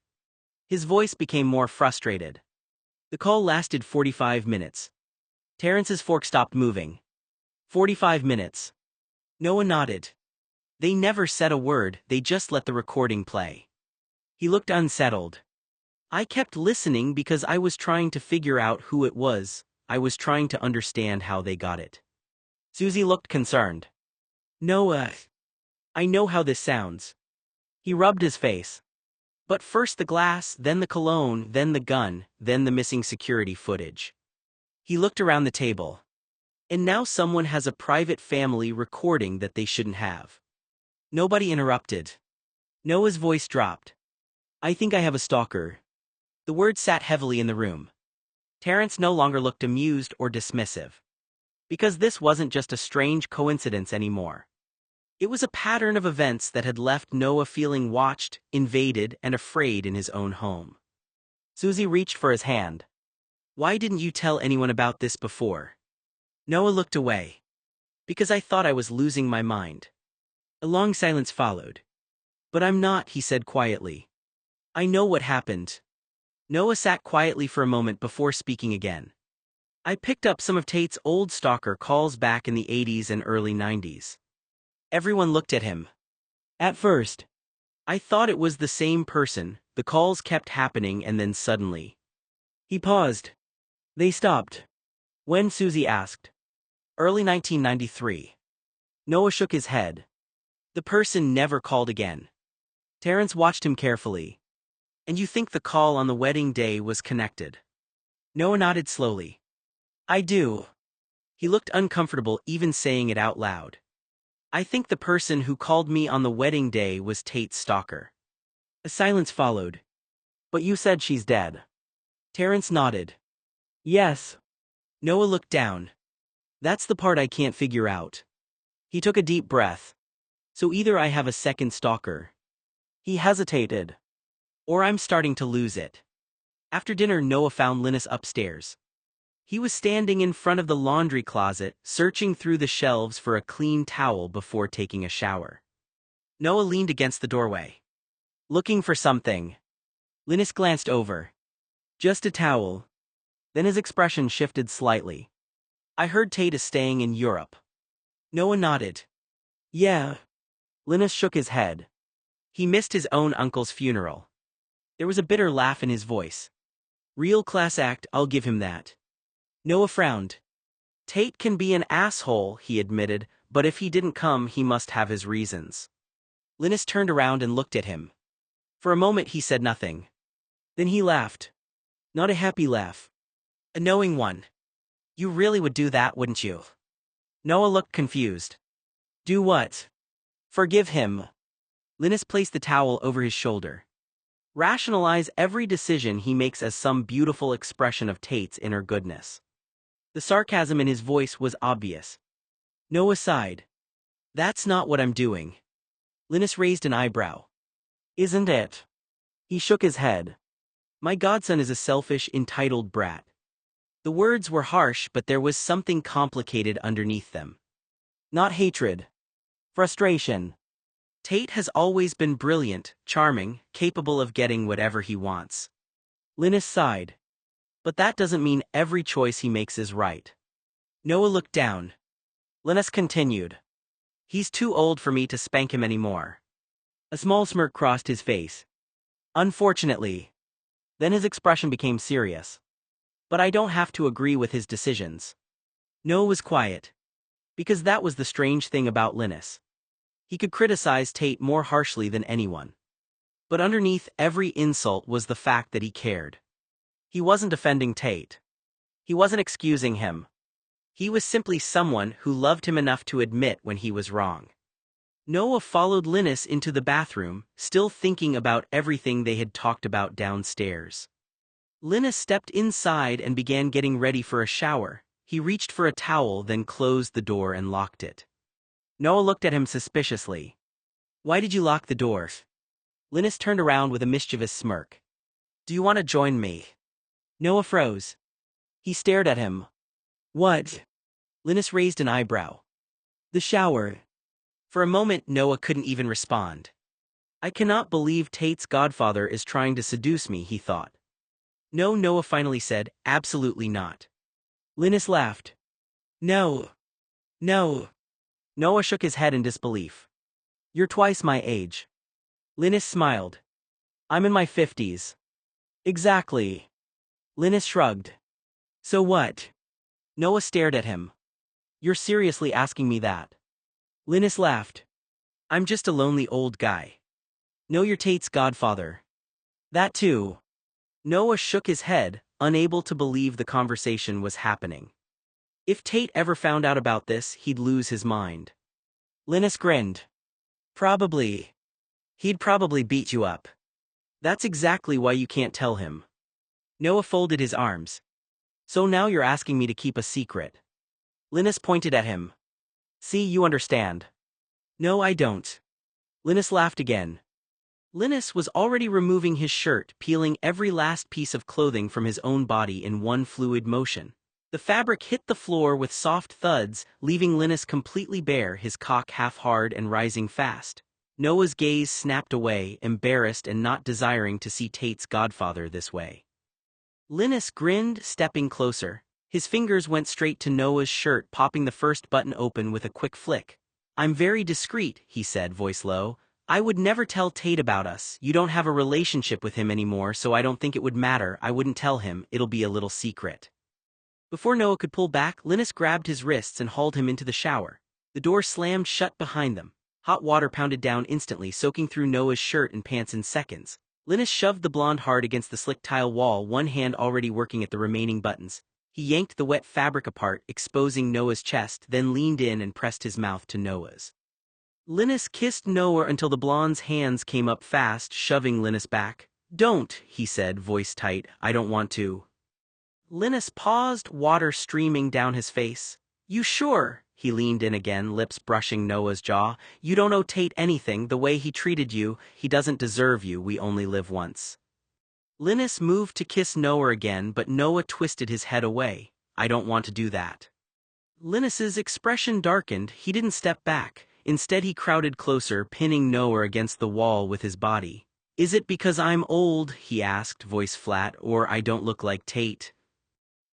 His voice became more frustrated. The call lasted 45 minutes. Terrence's fork stopped moving. 45 minutes. Noah nodded. They never said a word, they just let the recording play. He looked unsettled. I kept listening because I was trying to figure out who it was, I was trying to understand how they got it. Susie looked concerned. Noah, I know how this sounds. He rubbed his face. But first the glass, then the cologne, then the gun, then the missing security footage. He looked around the table. And now someone has a private family recording that they shouldn't have. Nobody interrupted. Noah's voice dropped. I think I have a stalker. The word sat heavily in the room. Terrence no longer looked amused or dismissive. Because this wasn't just a strange coincidence anymore. It was a pattern of events that had left Noah feeling watched, invaded, and afraid in his own home. Susie reached for his hand. Why didn't you tell anyone about this before? Noah looked away. Because I thought I was losing my mind. A long silence followed. But I'm not, he said quietly. I know what happened. Noah sat quietly for a moment before speaking again. I picked up some of Tate's old stalker calls back in the 80s and early 90s. Everyone looked at him. At first, I thought it was the same person, the calls kept happening and then suddenly. He paused. They stopped. When? Susie asked. Early 1993. Noah shook his head. The person never called again. Terrence watched him carefully. And you think the call on the wedding day was connected? Noah nodded slowly. I do. He looked uncomfortable even saying it out loud. I think the person who called me on the wedding day was Tate's stalker. A silence followed. But you said she's dead. Terrence nodded. Yes. Noah looked down. That's the part I can't figure out. He took a deep breath. So either I have a second stalker. He hesitated. Or I'm starting to lose it. After dinner, Noah found Linus upstairs. He was standing in front of the laundry closet, searching through the shelves for a clean towel before taking a shower. Noah leaned against the doorway. Looking for something. Linus glanced over. Just a towel. Then his expression shifted slightly. I heard Tate is staying in Europe. Noah nodded. Yeah. Linus shook his head. He missed his own uncle's funeral. There was a bitter laugh in his voice. Real class act, I'll give him that. Noah frowned. Tate can be an asshole, he admitted, but if he didn't come he must have his reasons. Linus turned around and looked at him. For a moment he said nothing. Then he laughed. Not a happy laugh. A knowing one. You really would do that, wouldn't you? Noah looked confused. Do what? Forgive him. Linus placed the towel over his shoulder. Rationalize every decision he makes as some beautiful expression of Tate's inner goodness. The sarcasm in his voice was obvious. Noah sighed. That's not what I'm doing. Linus raised an eyebrow. Isn't it? He shook his head. My godson is a selfish, entitled brat. The words were harsh, but there was something complicated underneath them. Not hatred. Frustration. Tate has always been brilliant, charming, capable of getting whatever he wants. Linus sighed. But that doesn't mean every choice he makes is right. Noah looked down. Linus continued. He's too old for me to spank him anymore. A small smirk crossed his face. Unfortunately. Then his expression became serious. But I don't have to agree with his decisions. Noah was quiet. Because that was the strange thing about Linus. He could criticize Tate more harshly than anyone. But underneath every insult was the fact that he cared. He wasn't defending Tate. He wasn't excusing him. He was simply someone who loved him enough to admit when he was wrong. Noah followed Linus into the bathroom, still thinking about everything they had talked about downstairs. Linus stepped inside and began getting ready for a shower. He reached for a towel, then closed the door and locked it. Noah looked at him suspiciously. "Why did you lock the door?" Linus turned around with a mischievous smirk. "Do you want to join me?" Noah froze. He stared at him. "What?" Linus raised an eyebrow. "The shower." For a moment, Noah couldn't even respond. "I cannot believe Tate's godfather is trying to seduce me," he thought. "No," Noah finally said, "absolutely not." Linus laughed. "No. No." Noah shook his head in disbelief. "You're twice my age." Linus smiled. "I'm in my 50s. Exactly." Linus shrugged. "So what?" Noah stared at him. "You're seriously asking me that?" Linus laughed. "I'm just a lonely old guy." "No, you're Tate's godfather." "That too." Noah shook his head, unable to believe the conversation was happening. If Tate ever found out about this, he'd lose his mind. Linus grinned. "Probably. He'd probably beat you up." "That's exactly why you can't tell him." Noah folded his arms. "So now you're asking me to keep a secret?" Linus pointed at him. "See, you understand." "No, I don't." Linus laughed again. Linus was already removing his shirt, peeling every last piece of clothing from his own body in one fluid motion. The fabric hit the floor with soft thuds, leaving Linus completely bare, his cock half hard and rising fast. Noah's gaze snapped away, embarrassed and not desiring to see Tate's godfather this way. Linus grinned, stepping closer. His fingers went straight to Noah's shirt, popping the first button open with a quick flick. "I'm very discreet," he said, voice low. "I would never tell Tate about us. You don't have a relationship with him anymore, so I don't think it would matter. I wouldn't tell him. It'll be a little secret." Before Noah could pull back, Linus grabbed his wrists and hauled him into the shower. The door slammed shut behind them. Hot water pounded down instantly, soaking through Noah's shirt and pants in seconds. Linus shoved the blonde hard against the slick tile wall, one hand already working at the remaining buttons. He yanked the wet fabric apart, exposing Noah's chest, then leaned in and pressed his mouth to Noah's. Linus kissed Noah until the blonde's hands came up fast, shoving Linus back. "Don't," he said, voice tight. "I don't want to." Linus paused, water streaming down his face. "You sure?" He leaned in again, lips brushing Noah's jaw. "You don't owe Tate anything. The way he treated you, he doesn't deserve you. We only live once." Linus moved to kiss Noah again, but Noah twisted his head away. "I don't want to do that." Linus's expression darkened. He didn't step back. Instead, he crowded closer, pinning Noah against the wall with his body. "Is it because I'm old?" he asked, voice flat, "or I don't look like Tate?"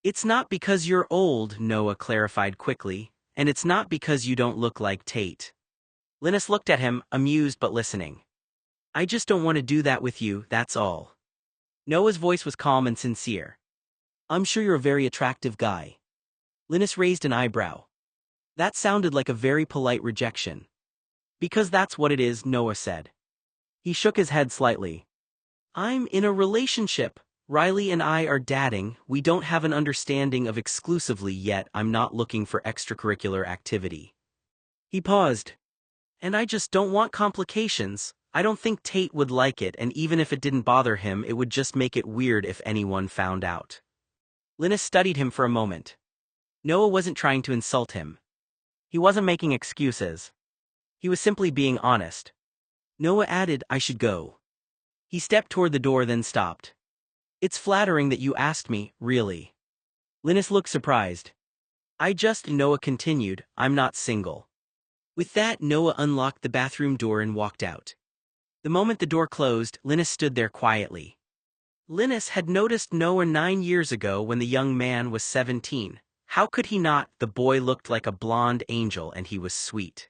"It's not because you're old," Noah clarified quickly, "and it's not because you don't look like Tate." Linus looked at him, amused but listening. "I just don't want to do that with you, that's all." Noah's voice was calm and sincere. "I'm sure you're a very attractive guy." Linus raised an eyebrow. That sounded like a very polite rejection. "Because that's what it is," Noah said. He shook his head slightly. "I'm in a relationship. Riley and I are dating. We don't have an understanding of exclusively yet. I'm not looking for extracurricular activity." He paused. "And I just don't want complications. I don't think Tate would like it, and even if it didn't bother him, it would just make it weird if anyone found out." Linus studied him for a moment. Noah wasn't trying to insult him. He wasn't making excuses. He was simply being honest. Noah added, "I should go." He stepped toward the door, then stopped. "It's flattering that you asked me, really." Linus looked surprised. Noah continued, "I'm not single." With that, Noah unlocked the bathroom door and walked out. The moment the door closed, Linus stood there quietly. Linus had noticed Noah 9 years ago when the young man was 17. How could he not? The boy looked like a blonde angel and he was sweet.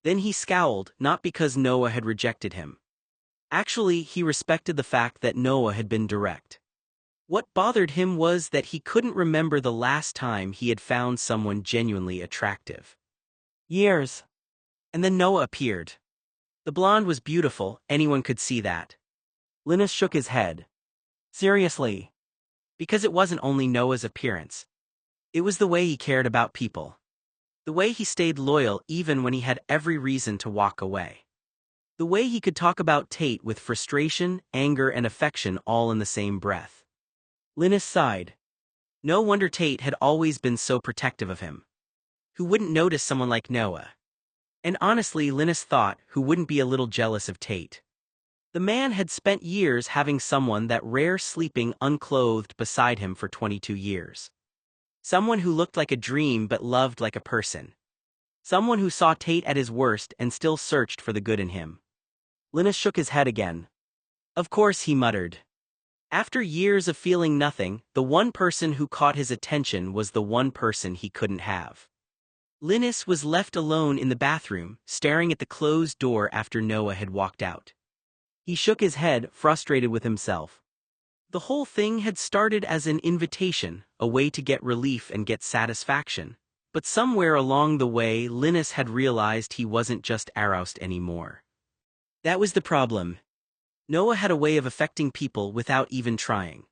Then he scowled, not because Noah had rejected him. Actually, he respected the fact that Noah had been direct. What bothered him was that he couldn't remember the last time he had found someone genuinely attractive. Years. And then Noah appeared. The blonde was beautiful, anyone could see that. Linus shook his head. "Seriously?" Because it wasn't only Noah's appearance. It was the way he cared about people. The way he stayed loyal even when he had every reason to walk away. The way he could talk about Tate with frustration, anger, and affection all in the same breath. Linus sighed. No wonder Tate had always been so protective of him. Who wouldn't notice someone like Noah? And honestly, Linus thought, who wouldn't be a little jealous of Tate? The man had spent years having someone that rare sleeping unclothed beside him for 22 years. Someone who looked like a dream but loved like a person. Someone who saw Tate at his worst and still searched for the good in him. Linus shook his head again. Of course, he muttered. After years of feeling nothing, the one person who caught his attention was the one person he couldn't have. Linus was left alone in the bathroom, staring at the closed door after Noah had walked out. He shook his head, frustrated with himself. The whole thing had started as an invitation, a way to get relief and get satisfaction. But somewhere along the way, Linus had realized he wasn't just aroused anymore. That was the problem. Noah had a way of affecting people without even trying.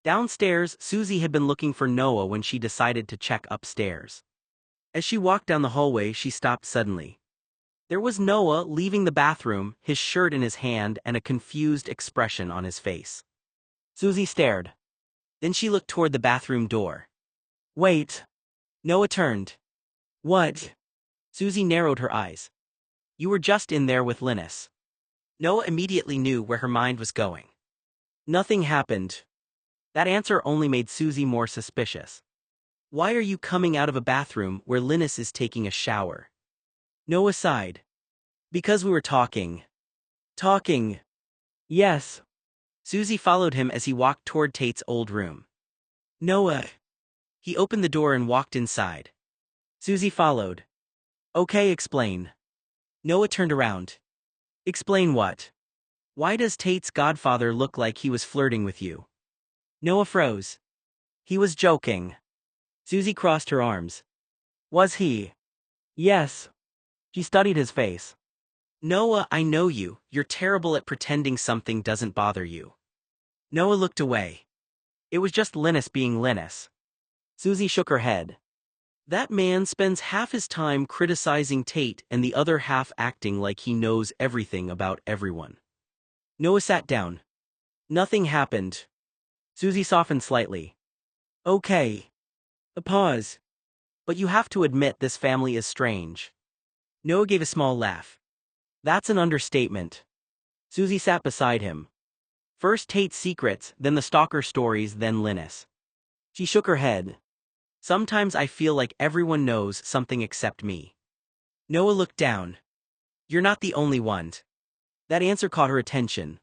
Downstairs, Susie had been looking for Noah when she decided to check upstairs. As she walked down the hallway, she stopped suddenly. There was Noah leaving the bathroom, his shirt in his hand and a confused expression on his face. Susie stared. Then she looked toward the bathroom door. Wait. Noah turned. What? Susie narrowed her eyes. You were just in there with Linus. Noah immediately knew where her mind was going. Nothing happened. That answer only made Susie more suspicious. Why are you coming out of a bathroom where Linus is taking a shower? Noah sighed. Because we were talking. Talking. Yes. Susie followed him as he walked toward Tate's old room. Noah. He opened the door and walked inside. Susie followed. Okay, explain. Noah turned around. Explain what? Why does Tate's godfather look like he was flirting with you? Noah froze. He was joking. Susie crossed her arms. Was he? Yes. She studied his face. Noah, I know you. You're terrible at pretending something doesn't bother you. Noah looked away. It was just Linus being Linus. Susie shook her head. That man spends half his time criticizing Tate and the other half acting like he knows everything about everyone. Noah sat down. Nothing happened. Susie softened slightly. Okay. A pause. But you have to admit this family is strange. Noah gave a small laugh. That's an understatement. Susie sat beside him. First Tate's secrets, then the stalker stories, then Linus. She shook her head. Sometimes I feel like everyone knows something except me. Noah looked down. You're not the only one. That answer caught her attention.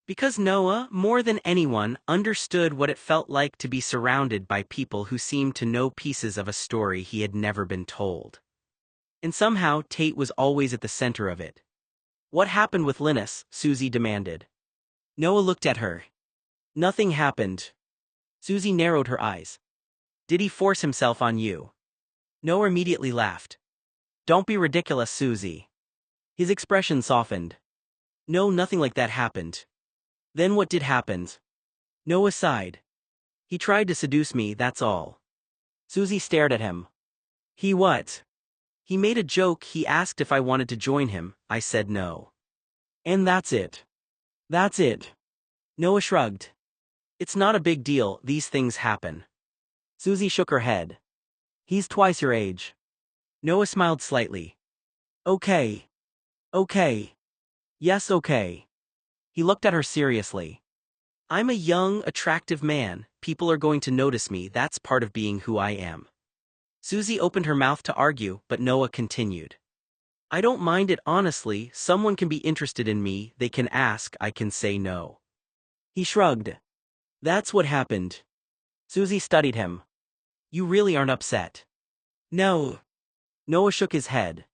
Because Noah, more than anyone, understood what it felt like to be surrounded by people who seemed to know pieces of a story he had never been told. And somehow Tate was always at the center of it. What happened with Linus? Susie demanded. Noah looked at her. Nothing happened. Susie narrowed her eyes. Did he force himself on you? Noah immediately laughed. Don't be ridiculous, Susie. His expression softened. No, nothing like that happened. Then what did happen? Noah sighed. He tried to seduce me, that's all. Susie stared at him. He what? He made a joke, he asked if I wanted to join him, I said no. And that's it. That's it. Noah shrugged. It's not a big deal, these things happen. Susie shook her head. He's twice your age. Noah smiled slightly. Okay. Okay. Yes, okay. He looked at her seriously. I'm a young, attractive man, people are going to notice me, that's part of being who I am. Susie opened her mouth to argue, but Noah continued. I don't mind it honestly, someone can be interested in me, they can ask, I can say no. He shrugged. That's what happened. Susie studied him. You really aren't upset? No. Noah shook his head.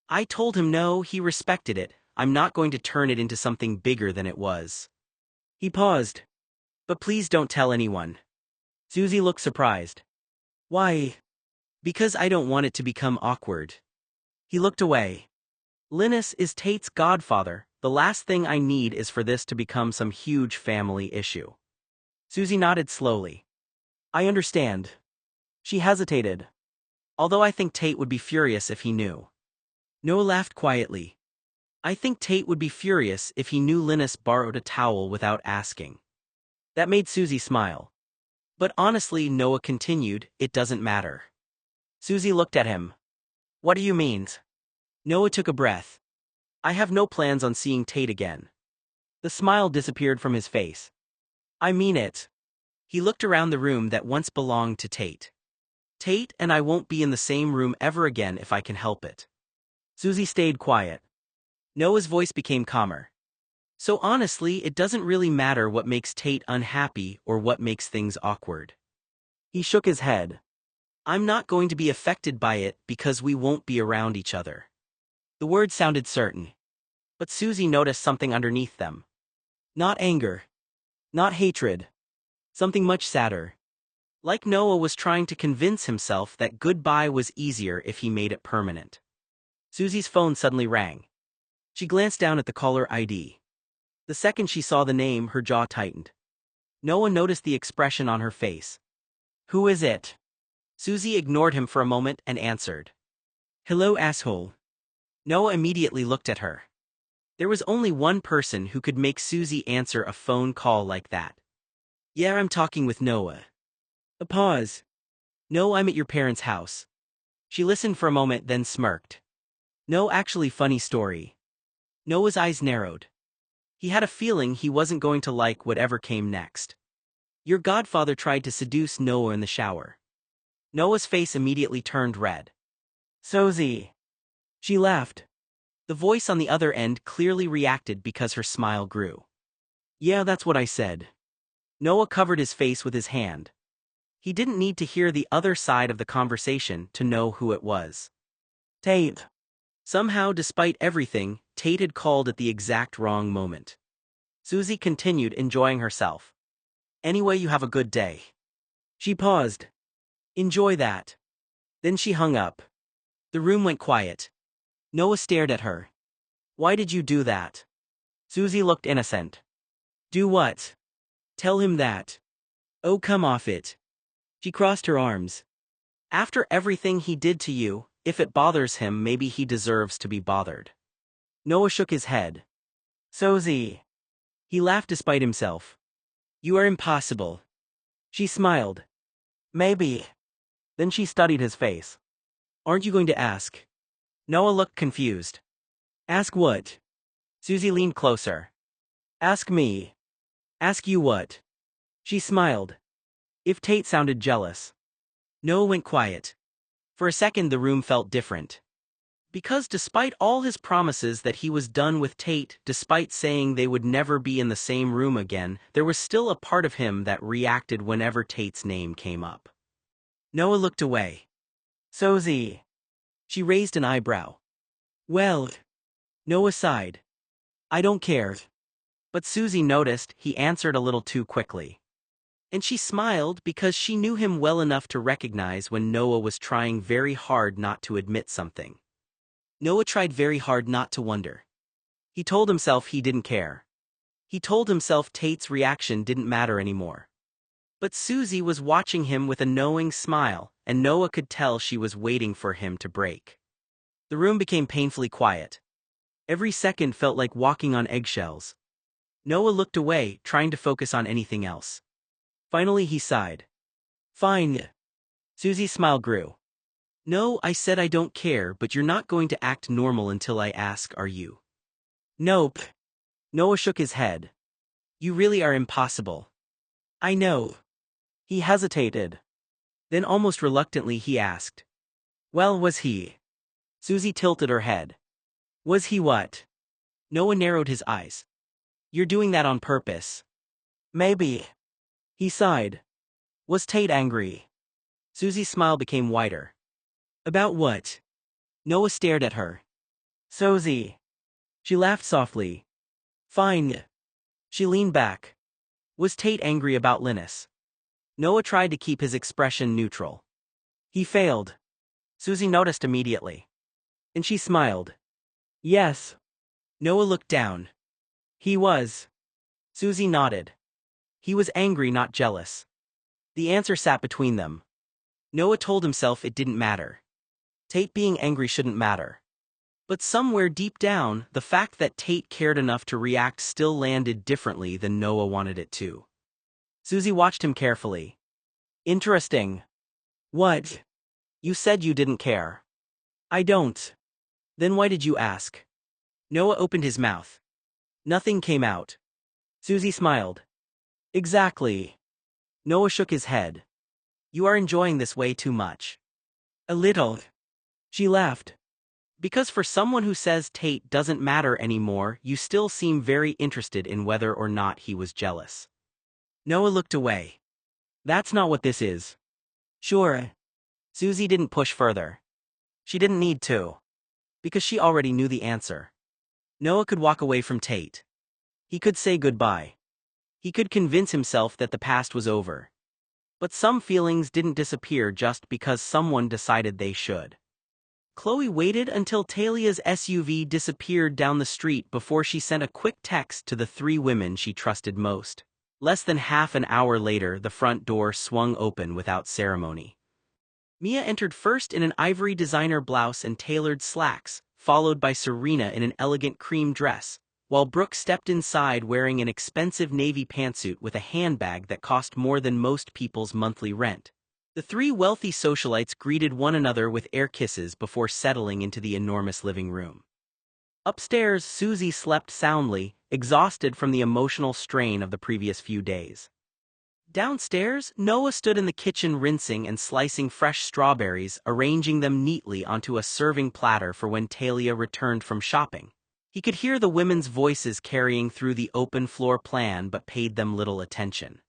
I told him no, he respected it, I'm not going to turn it into something bigger than it was. He paused. But please don't tell anyone. Susie looked surprised. Why? Because I don't want it to become awkward. He looked away. Linus is Tate's godfather, the last thing I need is for this to become some huge family issue. Susie nodded slowly. I understand. She hesitated. Although I think Tate would be furious if he knew. Noah laughed quietly. I think Tate would be furious if he knew Linus borrowed a towel without asking. That made Susie smile. But honestly, Noah continued, it doesn't matter. Susie looked at him. What do you mean? Noah took a breath. I have no plans on seeing Tate again. The smile disappeared from his face. I mean it. He looked around the room that once belonged to Tate. Tate and I won't be in the same room ever again if I can help it. Susie stayed quiet. Noah's voice became calmer. So honestly, it doesn't really matter what makes Tate unhappy or what makes things awkward. He shook his head. I'm not going to be affected by it because we won't be around each other. The words sounded certain. But Susie noticed something underneath them. Not anger. Not hatred. Something much sadder. Like Noah was trying to convince himself that goodbye was easier if he made it permanent. Susie's phone suddenly rang. She glanced down at the caller ID. The second she saw the name, her jaw tightened. Noah noticed the expression on her face. Who is it? Susie ignored him for a moment and answered. Hello, asshole. Noah immediately looked at her. There was only one person who could make Susie answer a phone call like that. Yeah, I'm talking with Noah. A pause. No, I'm at your parents' house. She listened for a moment, then smirked. No, actually, funny story. Noah's eyes narrowed. He had a feeling he wasn't going to like whatever came next. Your godfather tried to seduce Noah in the shower. Noah's face immediately turned red. Susie. She laughed. The voice on the other end clearly reacted because her smile grew. Yeah, that's what I said. Noah covered his face with his hand. He didn't need to hear the other side of the conversation to know who it was. Tate. Somehow, despite everything, Tate had called at the exact wrong moment. Susie continued, enjoying herself. Anyway, you have a good day. She paused. Enjoy that. Then she hung up. The room went quiet. Noah stared at her. Why did you do that? Susie looked innocent. Do what? Tell him that. Oh, come off it. She crossed her arms. After everything he did to you, if it bothers him, maybe he deserves to be bothered. Noah shook his head. Susie. He laughed despite himself. You are impossible. She smiled. Maybe. Then she studied his face. Aren't you going to ask? Noah looked confused. Ask what? Susie leaned closer. Ask me. Ask you what? She smiled. If Tate sounded jealous. Noah went quiet. For a second the room felt different. Because despite all his promises that he was done with Tate, despite saying they would never be in the same room again, there was still a part of him that reacted whenever Tate's name came up. Noah looked away. Susie. She raised an eyebrow. Well. Noah sighed. I don't care. But Susie noticed he answered a little too quickly. And she smiled because she knew him well enough to recognize when Noah was trying very hard not to admit something. Noah tried very hard not to wonder. He told himself he didn't care. He told himself Tate's reaction didn't matter anymore. But Susie was watching him with a knowing smile, and Noah could tell she was waiting for him to break. The room became painfully quiet. Every second felt like walking on eggshells. Noah looked away, trying to focus on anything else. Finally he sighed. Fine. Susie's smile grew. No, I said I don't care, but you're not going to act normal until I ask, are you? Nope. Noah shook his head. You really are impossible. I know. He hesitated. Then almost reluctantly he asked. Well, was he? Susie tilted her head. Was he what? Noah narrowed his eyes. You're doing that on purpose. Maybe. He sighed. Was Tate angry? Susie's smile became wider. About what? Noah stared at her. Susie. She laughed softly. Fine. She leaned back. Was Tate angry about Linus? Noah tried to keep his expression neutral. He failed. Susie noticed immediately. And she smiled. Yes. Noah looked down. He was. Susie nodded. He was angry, not jealous. The answer sat between them. Noah told himself it didn't matter. Tate being angry shouldn't matter. But somewhere deep down, the fact that Tate cared enough to react still landed differently than Noah wanted it to. Susie watched him carefully. Interesting. What? You said you didn't care. I don't. Then why did you ask? Noah opened his mouth. Nothing came out. Susie smiled. Exactly. Noah shook his head. You are enjoying this way too much. A little. She laughed. Because for someone who says Tate doesn't matter anymore, you still seem very interested in whether or not he was jealous. Noah looked away. That's not what this is. Sure. Susie didn't push further. She didn't need to. Because she already knew the answer. Noah could walk away from Tate. He could say goodbye. He could convince himself that the past was over. But some feelings didn't disappear just because someone decided they should. Chloe waited until Talia's SUV disappeared down the street before she sent a quick text to the 3 women she trusted most. Less than half an hour later, the front door swung open without ceremony. Mia entered first in an ivory designer blouse and tailored slacks, followed by Serena in an elegant cream dress, while Brooke stepped inside wearing an expensive navy pantsuit with a handbag that cost more than most people's monthly rent. The 3 wealthy socialites greeted one another with air kisses before settling into the enormous living room. Upstairs, Susie slept soundly, exhausted from the emotional strain of the previous few days. Downstairs, Noah stood in the kitchen rinsing and slicing fresh strawberries, arranging them neatly onto a serving platter for when Talia returned from shopping. He could hear the women's voices carrying through the open floor plan but paid them little attention.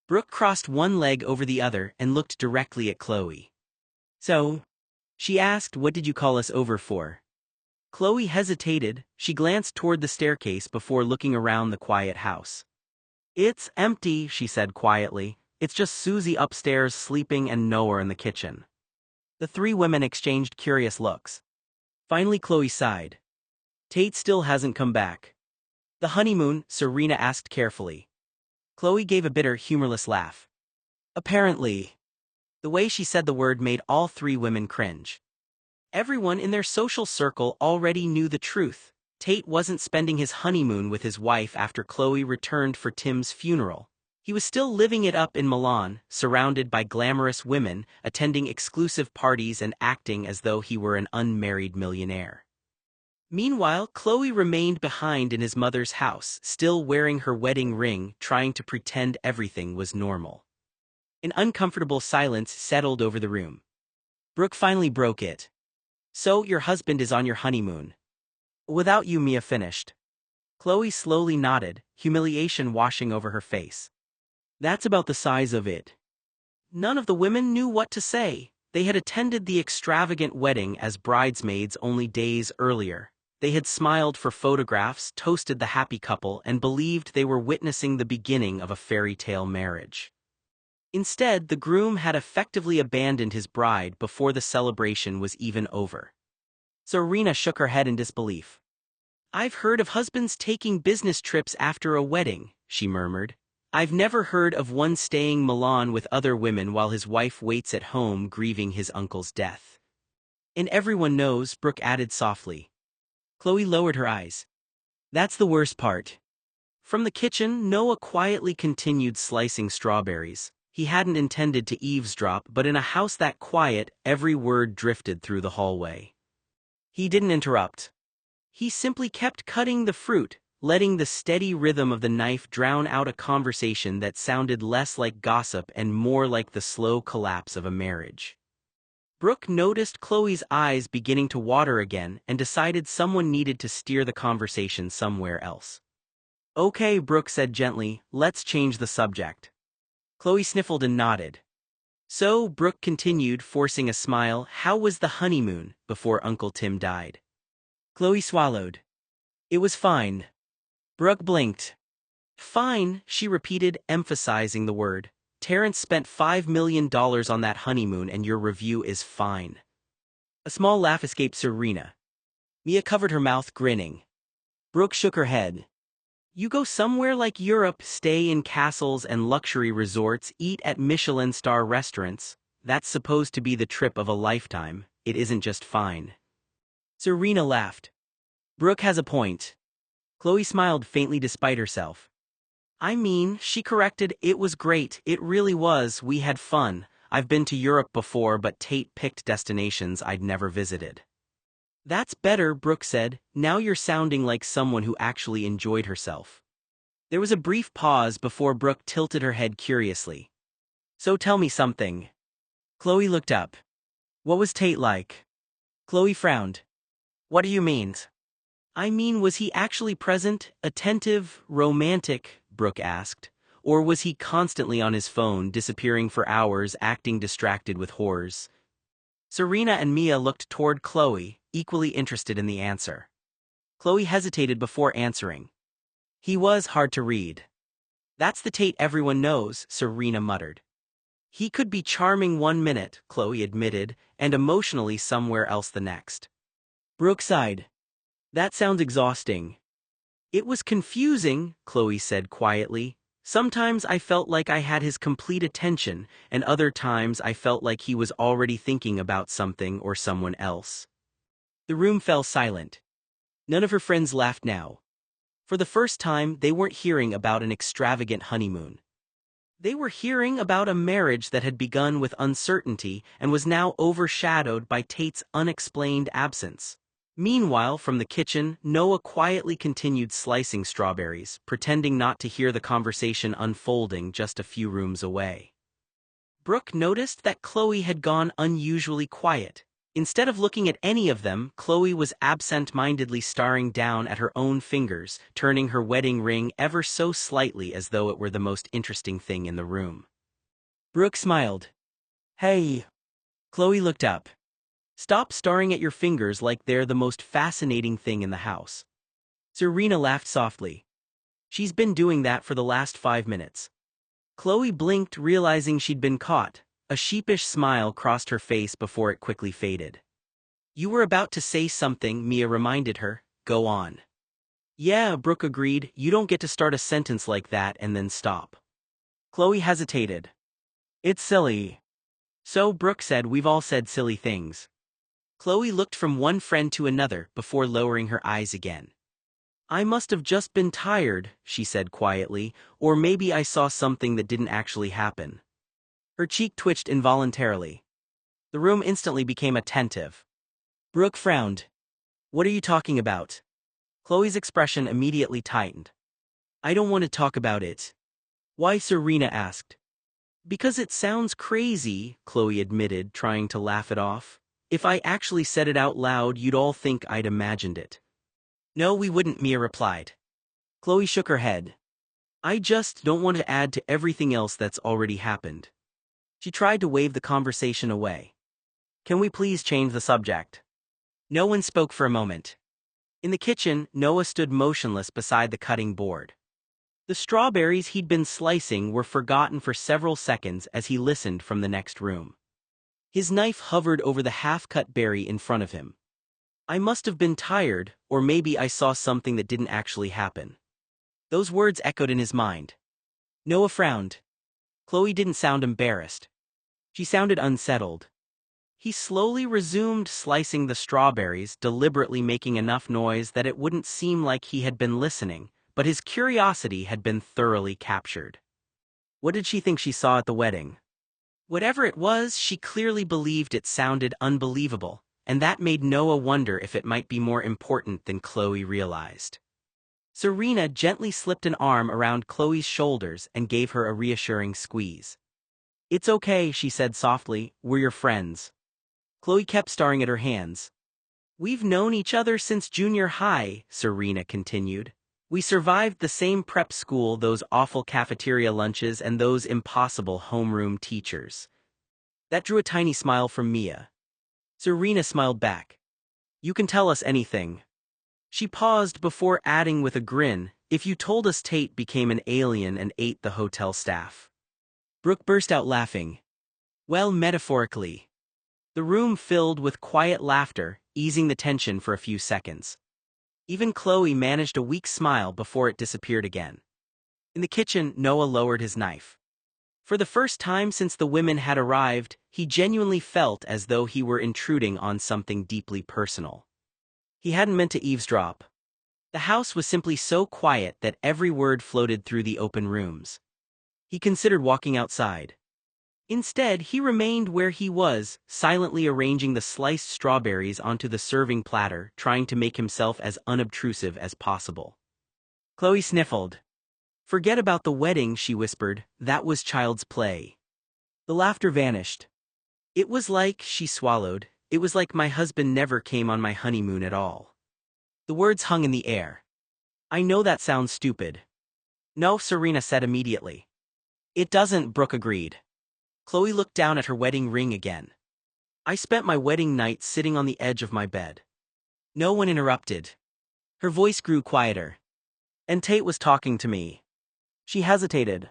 Brooke crossed one leg over the other and looked directly at Chloe. So? She asked, what did you call us over for? Chloe hesitated. She glanced toward the staircase before looking around the quiet house. It's empty, she said quietly. It's just Susie upstairs sleeping and Noah in the kitchen. The 3 women exchanged curious looks. Finally Chloe sighed. Tate still hasn't come back. The honeymoon, Serena asked carefully. Chloe gave a bitter, humorless laugh. Apparently. The way she said the word made all 3 women cringe. Everyone in their social circle already knew the truth. Tate wasn't spending his honeymoon with his wife after Chloe returned for Tim's funeral. He was still living it up in Milan, surrounded by glamorous women, attending exclusive parties and acting as though he were an unmarried millionaire. Meanwhile, Chloe remained behind in his mother's house, still wearing her wedding ring, trying to pretend everything was normal. An uncomfortable silence settled over the room. Brooke finally broke it. So, your husband is on your honeymoon. Without you, Mia finished. Chloe slowly nodded, humiliation washing over her face. That's about the size of it. None of the women knew what to say. They had attended the extravagant wedding as bridesmaids only days earlier. They had smiled for photographs, toasted the happy couple, and believed they were witnessing the beginning of a fairy tale marriage. Instead, the groom had effectively abandoned his bride before the celebration was even over. Serena shook her head in disbelief. I've heard of husbands taking business trips after a wedding, she murmured. I've never heard of one staying Milan with other women while his wife waits at home grieving his uncle's death. And everyone knows, Brooke added softly. Chloe lowered her eyes. That's the worst part. From the kitchen, Noah quietly continued slicing strawberries. He hadn't intended to eavesdrop, but in a house that quiet, every word drifted through the hallway. He didn't interrupt. He simply kept cutting the fruit, letting the steady rhythm of the knife drown out a conversation that sounded less like gossip and more like the slow collapse of a marriage. Brooke noticed Chloe's eyes beginning to water again and decided someone needed to steer the conversation somewhere else. Okay, Brooke said gently, let's change the subject. Chloe sniffled and nodded. So, Brooke continued, forcing a smile, how was the honeymoon before Uncle Tim died? Chloe swallowed. It was fine. Brooke blinked. Fine, she repeated, emphasizing the word. Terrence spent $5 million on that honeymoon and your review is fine. A small laugh escaped Serena. Mia covered her mouth, grinning. Brooke shook her head. You go somewhere like Europe, stay in castles and luxury resorts, eat at Michelin-star restaurants. That's supposed to be the trip of a lifetime. it isn't just fine. Serena laughed. Brooke has a point. Chloe smiled faintly despite herself. I mean, she corrected, it was great, it really was, we had fun. I've been to Europe before, but Tate picked destinations I'd never visited. That's better, Brooke said. Now you're sounding like someone who actually enjoyed herself. There was a brief pause before Brooke tilted her head curiously. So tell me something. Chloe looked up. What was Tate like? Chloe frowned. What do you mean? I mean, was he actually present, attentive, romantic, Brooke asked, or was he constantly on his phone, disappearing for hours, acting distracted with whores? Serena and Mia looked toward Chloe, equally interested in the answer. Chloe hesitated before answering. He was hard to read. That's the Tate everyone knows, Serena muttered. He could be charming one minute, Chloe admitted, and emotionally somewhere else the next. Brooke sighed. That sounds exhausting. It was confusing, Chloe said quietly. Sometimes I felt like I had his complete attention, and other times I felt like he was already thinking about something or someone else. The room fell silent. None of her friends laughed now. For the first time, they weren't hearing about an extravagant honeymoon. They were hearing about a marriage that had begun with uncertainty and was now overshadowed by Tate's unexplained absence. Meanwhile, from the kitchen, Noah quietly continued slicing strawberries, pretending not to hear the conversation unfolding just a few rooms away. Brooke noticed that Chloe had gone unusually quiet. Instead of looking at any of them, Chloe was absent-mindedly staring down at her own fingers, turning her wedding ring ever so slightly as though it were the most interesting thing in the room. Brooke smiled. Hey. Chloe looked up. Stop staring at your fingers like they're the most fascinating thing in the house. Serena laughed softly. She's been doing that for the last 5 minutes. Chloe blinked, realizing she'd been caught. A sheepish smile crossed her face before it quickly faded. You were about to say something, Mia reminded her. Go on. Yeah, Brooke agreed. You don't get to start a sentence like that and then stop. Chloe hesitated. It's silly. So, Brooke said, we've all said silly things. Chloe looked from one friend to another before lowering her eyes again. I must have just been tired, she said quietly, or maybe I saw something that didn't actually happen. Her cheek twitched involuntarily. The room instantly became attentive. Brooke frowned. What are you talking about? Chloe's expression immediately tightened. I don't want to talk about it. Why? Serena asked. Because it sounds crazy, Chloe admitted, trying to laugh it off. If I actually said it out loud, you'd all think I'd imagined it. No, we wouldn't, Mia replied. Chloe shook her head. I just don't want to add to everything else that's already happened. She tried to wave the conversation away. Can we please change the subject? No one spoke for a moment. In the kitchen, Noah stood motionless beside the cutting board. The strawberries he'd been slicing were forgotten for several seconds as he listened from the next room. His knife hovered over the half-cut berry in front of him. I must have been tired, or maybe I saw something that didn't actually happen. Those words echoed in his mind. Noah frowned. Chloe didn't sound embarrassed. She sounded unsettled. He slowly resumed slicing the strawberries, deliberately making enough noise that it wouldn't seem like he had been listening, but his curiosity had been thoroughly captured. What did she think she saw at the wedding? Whatever it was, she clearly believed it sounded unbelievable, and that made Noah wonder if it might be more important than Chloe realized. Serena gently slipped an arm around Chloe's shoulders and gave her a reassuring squeeze. It's okay, she said softly, we're your friends. Chloe kept staring at her hands. We've known each other since junior high, Serena continued. We survived the same prep school, those awful cafeteria lunches, and those impossible homeroom teachers. That drew a tiny smile from Mia. Serena smiled back. You can tell us anything. She paused before adding with a grin, if you told us Tate became an alien and ate the hotel staff. Brooke burst out laughing. Well, metaphorically. The room filled with quiet laughter, easing the tension for a few seconds. Even Chloe managed a weak smile before it disappeared again. In the kitchen, Noah lowered his knife. For the first time since the women had arrived, he genuinely felt as though he were intruding on something deeply personal. He hadn't meant to eavesdrop. The house was simply so quiet that every word floated through the open rooms. He considered walking outside. Instead, he remained where he was, silently arranging the sliced strawberries onto the serving platter, trying to make himself as unobtrusive as possible. Chloe sniffled. "Forget about the wedding," she whispered, "that was child's play." The laughter vanished. "It was like," she swallowed, "it was like my husband never came on my honeymoon at all." The words hung in the air. "I know that sounds stupid." "No," Serena said immediately. "It doesn't," Brooke agreed. Chloe looked down at her wedding ring again. "I spent my wedding night sitting on the edge of my bed." No one interrupted. Her voice grew quieter. "And Tate was talking to me." She hesitated.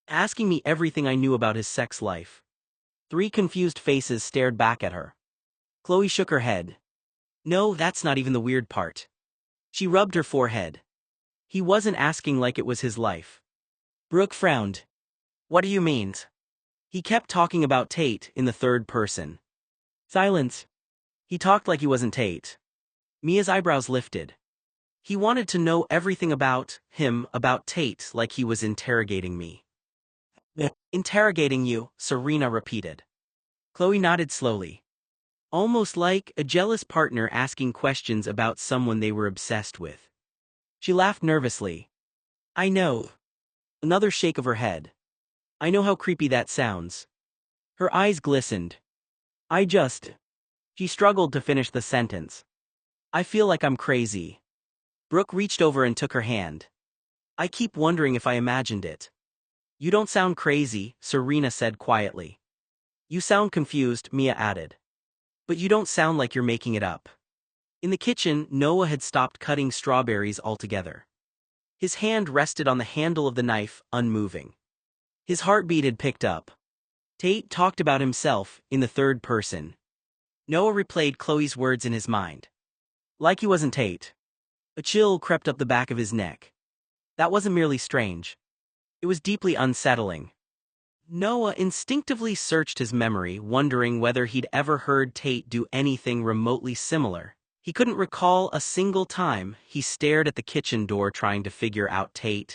"Asking me everything I knew about his sex life." 3 confused faces stared back at her. Chloe shook her head. "No, that's not even the weird part." She rubbed her forehead. "He wasn't asking like it was his life." Brooke frowned. "What do you mean?" "He kept talking about Tate in the third person." Silence. "He talked like he wasn't Tate." Mia's eyebrows lifted. "He wanted to know everything about him, about Tate, like he was interrogating me." "Interrogating you," Serena repeated. Chloe nodded slowly. "Almost like a jealous partner asking questions about someone they were obsessed with." She laughed nervously. "I know." Another shake of her head. "I know how creepy that sounds." Her eyes glistened. "I just..." She struggled to finish the sentence. "I feel like I'm crazy." Brooke reached over and took her hand. "I keep wondering if I imagined it." "You don't sound crazy," Serena said quietly. "You sound confused," Mia added. "But you don't sound like you're making it up." In the kitchen, Noah had stopped cutting strawberries altogether. His hand rested on the handle of the knife, unmoving. His heartbeat had picked up. Tate talked about himself, in the third person. Noah replayed Chloe's words in his mind. Like he wasn't Tate. A chill crept up the back of his neck. That wasn't merely strange. It was deeply unsettling. Noah instinctively searched his memory, wondering whether he'd ever heard Tate do anything remotely similar. He couldn't recall a single time. He stared at the kitchen door trying to figure out Tate.